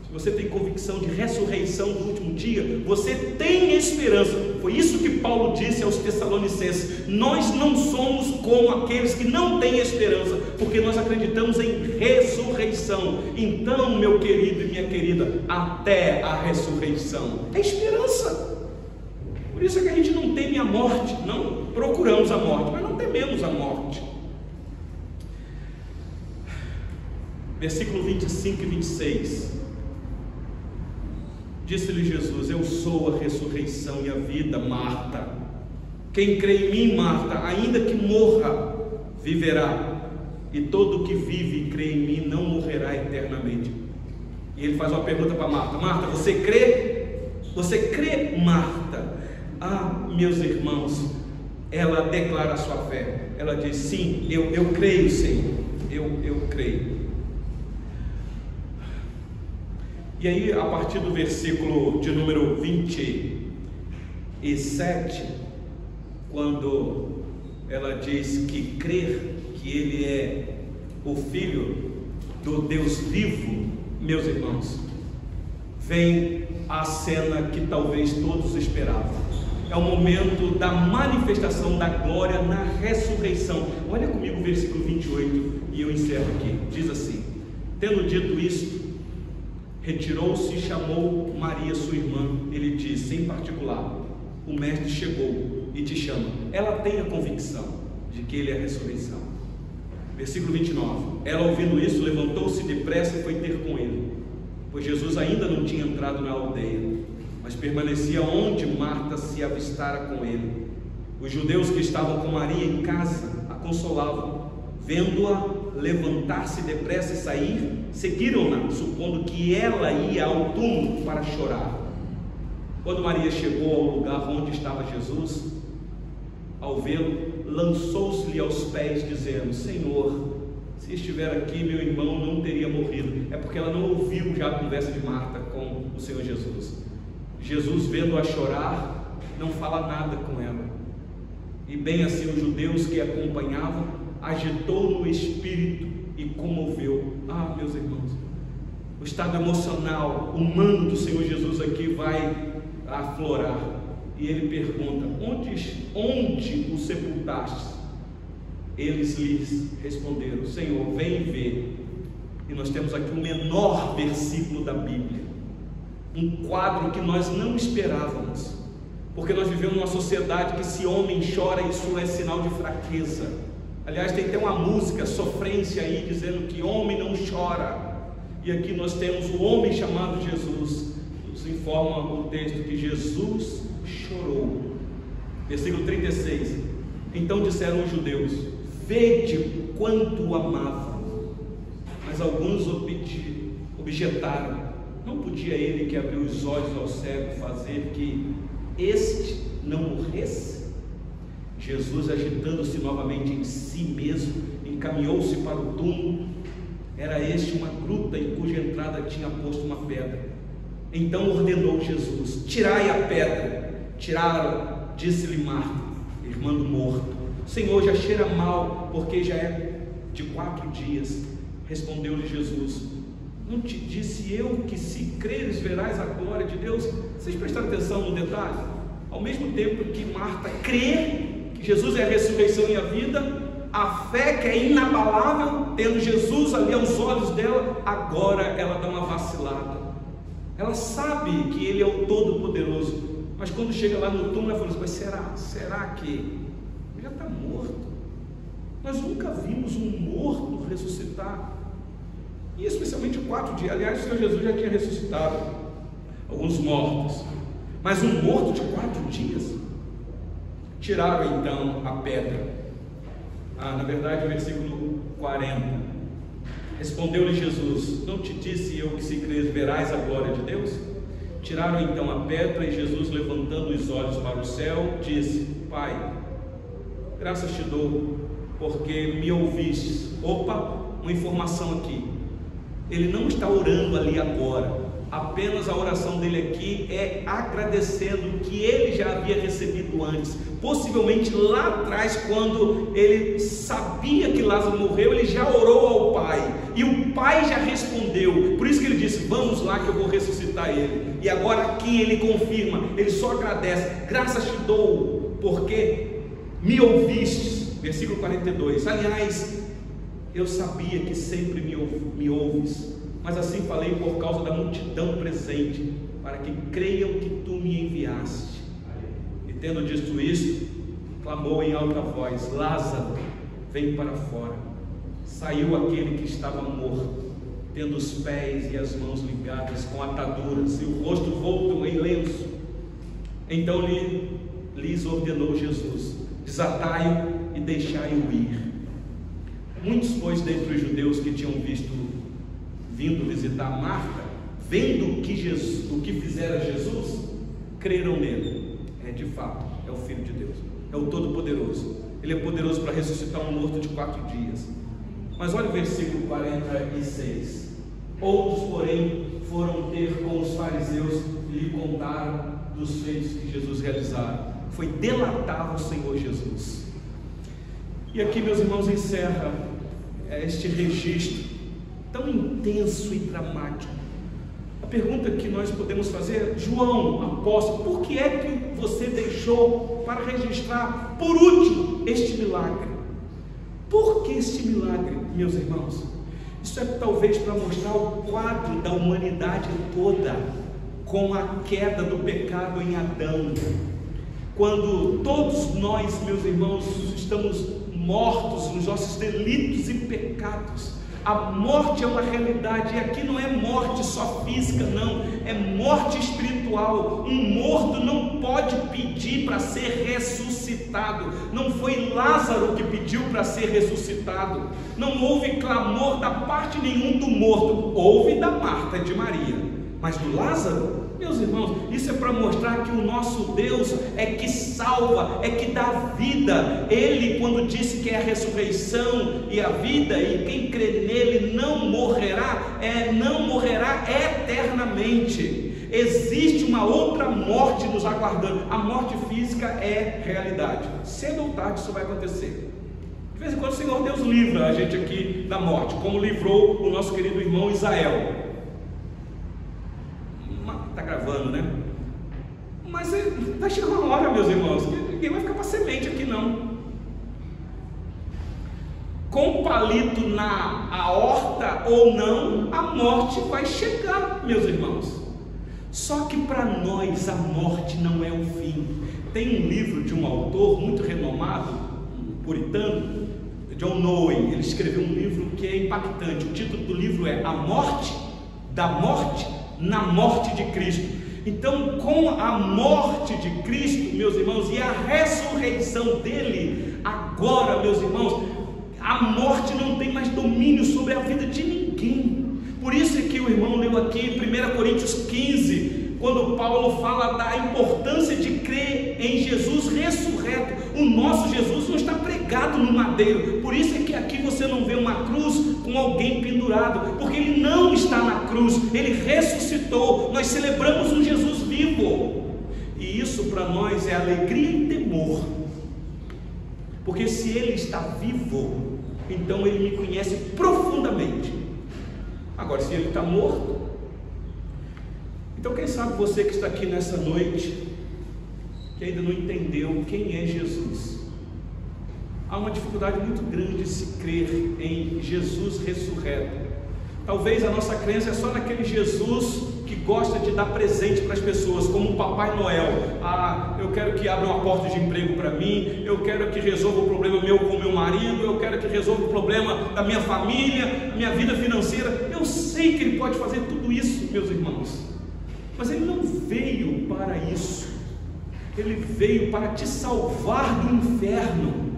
Se você tem convicção de ressurreição do último dia, você tem esperança. Foi isso que Paulo disse aos Tessalonicenses: nós não somos como aqueles que não têm esperança, porque nós acreditamos em ressurreição. Então, meu querido e minha querida, até a ressurreição é esperança. Por isso é que a gente não teme a morte. Não procuramos a morte, mas não tememos a morte. Versículo 25 e 26. Disse-lhe Jesus: eu sou a ressurreição e a vida, Marta. Quem crê em mim, Marta, ainda que morra, viverá. E todo o que vive e crê em mim não morrerá eternamente. E ele faz uma pergunta para Marta: Marta, você crê? Você crê, Marta? Ah, meus irmãos, ela declara a sua fé. Ela diz: sim, eu creio, Senhor. Eu creio. E aí, a partir do versículo de número 27, quando ela diz que crer que Ele é o Filho do Deus vivo, meus irmãos, vem a cena que talvez todos esperavam. É o momento da manifestação da glória na ressurreição. Olha comigo o versículo 28 e eu encerro aqui. Diz assim: tendo dito isto, retirou-se e chamou Maria, sua irmã. Ele disse em particular: o mestre chegou e te chama. Ela tem a convicção de que Ele é a ressurreição. Versículo 29. Ela, ouvindo isso, levantou-se depressa e foi ter com ele, pois Jesus ainda não tinha entrado na aldeia, mas permanecia onde Marta se avistara com ele. Os judeus que estavam com Maria em casa a consolavam. Vendo-a levantar-se depressa e sair, seguiram-na, supondo que ela ia ao túmulo para chorar. Quando Maria chegou ao lugar onde estava Jesus, ao vê-lo, lançou-se-lhe aos pés, dizendo: Senhor, se estiver aqui, meu irmão não teria morrido. É porque ela não ouviu já a conversa de Marta com o Senhor Jesus. Jesus, vendo-a chorar, não fala nada com ela. E bem assim os judeus que a acompanhavam, agitou no espírito e comoveu. Ah, meus irmãos, o estado emocional humano do Senhor Jesus aqui vai aflorar. E ele pergunta: onde o sepultaste? Eles lhes responderam: Senhor, vem ver. E nós temos aqui o menor versículo da Bíblia, um quadro que nós não esperávamos, porque nós vivemos numa sociedade que se homem chora, isso é sinal de fraqueza. Aliás, tem até uma música, Sofrência, aí, dizendo que homem não chora. E aqui nós temos o homem chamado Jesus. Nos informa o texto que Jesus chorou. Versículo 36. Então disseram os judeus: vede quanto o amava. Mas alguns objetaram: não podia ele que abriu os olhos ao cego fazer que este não morresse? Jesus, agitando-se novamente em si mesmo, encaminhou-se para o túmulo. Era este uma gruta em cuja entrada tinha posto uma pedra. Então ordenou Jesus: tirai a pedra. Tiraram. Disse-lhe Marta, irmã do morto: Senhor, já cheira mal, porque já é de 4 dias. Respondeu-lhe Jesus: não te disse eu que se creres verás a glória de Deus? Vocês prestaram atenção no detalhe? Ao mesmo tempo que Marta crê que Jesus é a ressurreição e a vida, a fé que é inabalável, tendo Jesus ali aos olhos dela, agora ela dá uma vacilada. Ela sabe que Ele é o Todo-Poderoso, mas quando chega lá no túmulo, ela fala assim: mas será que ele já está morto? Nós nunca vimos um morto ressuscitar, e especialmente 4 dias. Aliás, o Senhor Jesus já tinha ressuscitado alguns mortos, mas um morto de 4 dias. Tiraram então a pedra. Na verdade, o versículo 40. Respondeu-lhe Jesus: não te disse eu que se creres verás a glória de Deus? Tiraram então a pedra, e Jesus, levantando os olhos para o céu, disse: Pai, graças te dou, porque me ouvistes. Opa, uma informação aqui. Ele não está orando ali agora. Apenas a oração dele aqui é agradecendo que ele já havia recebido antes. Possivelmente lá atrás, quando ele sabia que Lázaro morreu, ele já orou ao Pai, e o Pai já respondeu. Por isso que ele disse: vamos lá que eu vou ressuscitar ele. E agora aqui ele confirma, ele só agradece: graças te dou, porque me ouvistes. Versículo 42. Aliás, eu sabia que sempre me ouves, mas assim falei por causa da multidão presente, para que creiam que tu me enviaste. E tendo dito isto, clamou em alta voz: Lázaro, vem para fora. Saiu aquele que estava morto, tendo os pés e as mãos ligadas com ataduras, e o rosto volto em lenço. Então lhes ordenou Jesus: desatai-o e deixai-o ir. Muitos, pois, dentre os judeus que tinham vindo visitar Marta, vendo o que fizera Jesus, creram nele. De fato, é o Filho de Deus, é o Todo-Poderoso. Ele é poderoso para ressuscitar um morto de 4 dias. Mas olha o versículo 46. Outros, porém, foram ter com os fariseus e lhe contaram dos feitos que Jesus realizara. foi delatar o Senhor Jesus. E aqui, meus irmãos, encerra este registro tão intenso e dramático. A pergunta que nós podemos fazer: João, apóstolo, por que é que você deixou para registrar por último este milagre? Por que este milagre, meus irmãos? Isso é talvez para mostrar o quadro da humanidade toda com a queda do pecado em Adão. Quando todos nós, meus irmãos, estamos mortos nos nossos delitos e pecados, a morte é uma realidade, e aqui não é morte só física, não, é morte espiritual. Um morto não pode pedir para ser ressuscitado. Não foi Lázaro que pediu para ser ressuscitado, não houve clamor da parte nenhum do morto, houve da Marta e de Maria, mas do Lázaro, meus irmãos, isso é para mostrar que o nosso Deus é que salva, é que dá vida. Ele, quando disse que é a ressurreição e a vida, e quem crê nele não morrerá eternamente. Existe uma outra morte nos aguardando. A morte física é realidade, cedo ou tarde isso vai acontecer. De vez em quando o Senhor Deus livra a gente aqui da morte, como livrou o nosso querido irmão Isael. Está gravando, né? Mas vai chegar uma hora, meus irmãos, que ninguém vai ficar para semente aqui não. Com palito na aorta ou não, a morte vai chegar, meus irmãos. Só que para nós a morte não é o fim. Tem um livro de um autor muito renomado, um puritano, John Owen. Ele escreveu um livro que é impactante. O título do livro é A Morte da Morte na Morte de Cristo. Então, com a morte de Cristo, meus irmãos, e a ressurreição dele, agora, meus irmãos, a morte não tem mais domínio sobre a vida de ninguém. Por isso é que o irmão leu aqui em 1 Coríntios 15, quando Paulo fala da importância de crer em Jesus ressurreto. O nosso Jesus não está pregado no madeiro. Por isso é que aqui você não vê uma cruz com alguém pendurado, porque ele não está na cruz, ele ressuscitou. Nós celebramos um Jesus vivo, e isso para nós é alegria e temor, porque se ele está vivo, então ele me conhece profundamente. Agora, se ele está morto, então quem sabe você que está aqui nessa noite, que ainda não entendeu quem é Jesus. Há uma dificuldade muito grande de se crer em Jesus ressurreto. Talvez a nossa crença é só naquele Jesus que gosta de dar presente para as pessoas, como o Papai Noel. Eu quero que abra uma porta de emprego para mim, eu quero que resolva o problema meu com o meu marido, eu quero que resolva o problema da minha família, minha vida financeira. Eu sei que ele pode fazer tudo isso, meus irmãos, mas ele não veio para isso. Ele veio para te salvar do inferno.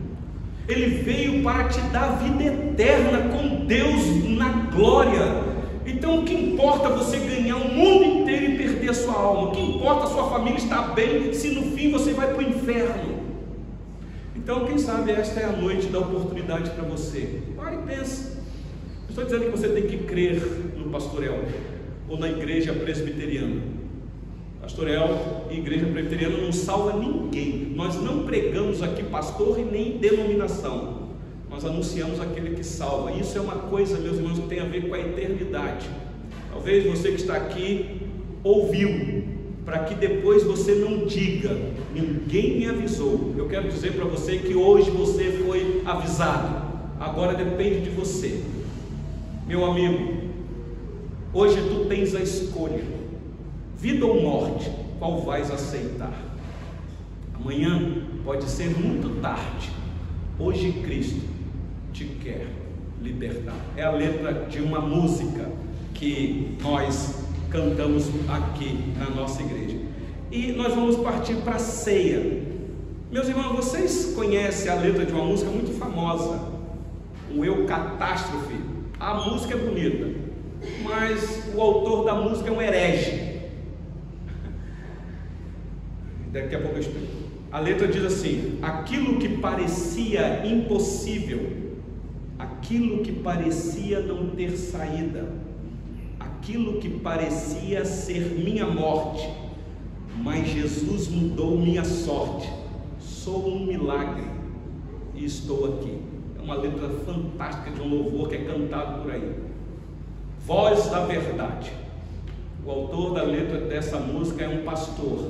Ele veio para te dar vida eterna com Deus na glória. Então o que importa você ganhar o mundo inteiro e perder a sua alma? O que importa a sua família estar bem, se no fim você vai para o inferno? Então quem sabe esta é a noite da oportunidade para você. Pare e pense. Não estou dizendo que você tem que crer no Pastor El ou na igreja presbiteriana. Pastor El e igreja presbiteriana não salva ninguém. Nós não pregamos aqui pastor e nem denominação. Nós anunciamos aquele que salva. Isso é uma coisa, meus irmãos, que tem a ver com a eternidade. Talvez você que está aqui ouviu, para que depois você não diga: ninguém me avisou. Eu quero dizer para você que hoje você foi avisado. Agora depende de você, meu amigo. Hoje tu tens a escolha: vida ou morte, qual vais aceitar? Amanhã pode ser muito tarde. Hoje Cristo te quer libertar. É a letra de uma música que nós cantamos aqui na nossa igreja. E nós vamos partir para a ceia. Meus irmãos, vocês conhecem a letra de uma música muito famosa, o Eu Catástrofe. A música é bonita, mas o autor da música é um herege. Daqui a pouco eu explico. A letra diz assim: aquilo que parecia impossível, aquilo que parecia não ter saída, aquilo que parecia ser minha morte, mas Jesus mudou minha sorte. Sou um milagre e estou aqui. É uma letra fantástica de um louvor que é cantado por aí. Voz da verdade. O autor da letra dessa música é um pastor,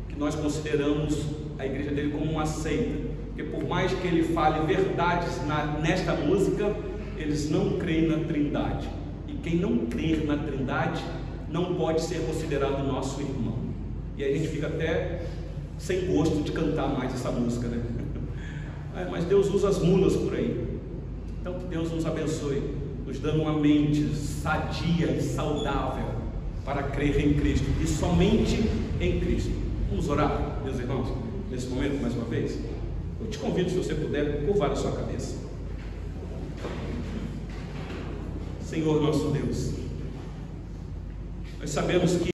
que nós consideramos a igreja dele como uma seita, porque por mais que ele fale verdades nesta música, eles não creem na Trindade, e quem não crer na Trindade não pode ser considerado nosso irmão. E aí a gente fica até sem gosto de cantar mais essa música, né? Mas Deus usa as mulas por aí. Então que Deus nos abençoe, nos dando uma mente sadia e saudável para crer em Cristo, e somente em Cristo. Vamos orar, meus irmãos, nesse momento mais uma vez? Eu te convido, se você puder, curvar a sua cabeça. Senhor nosso Deus, nós sabemos que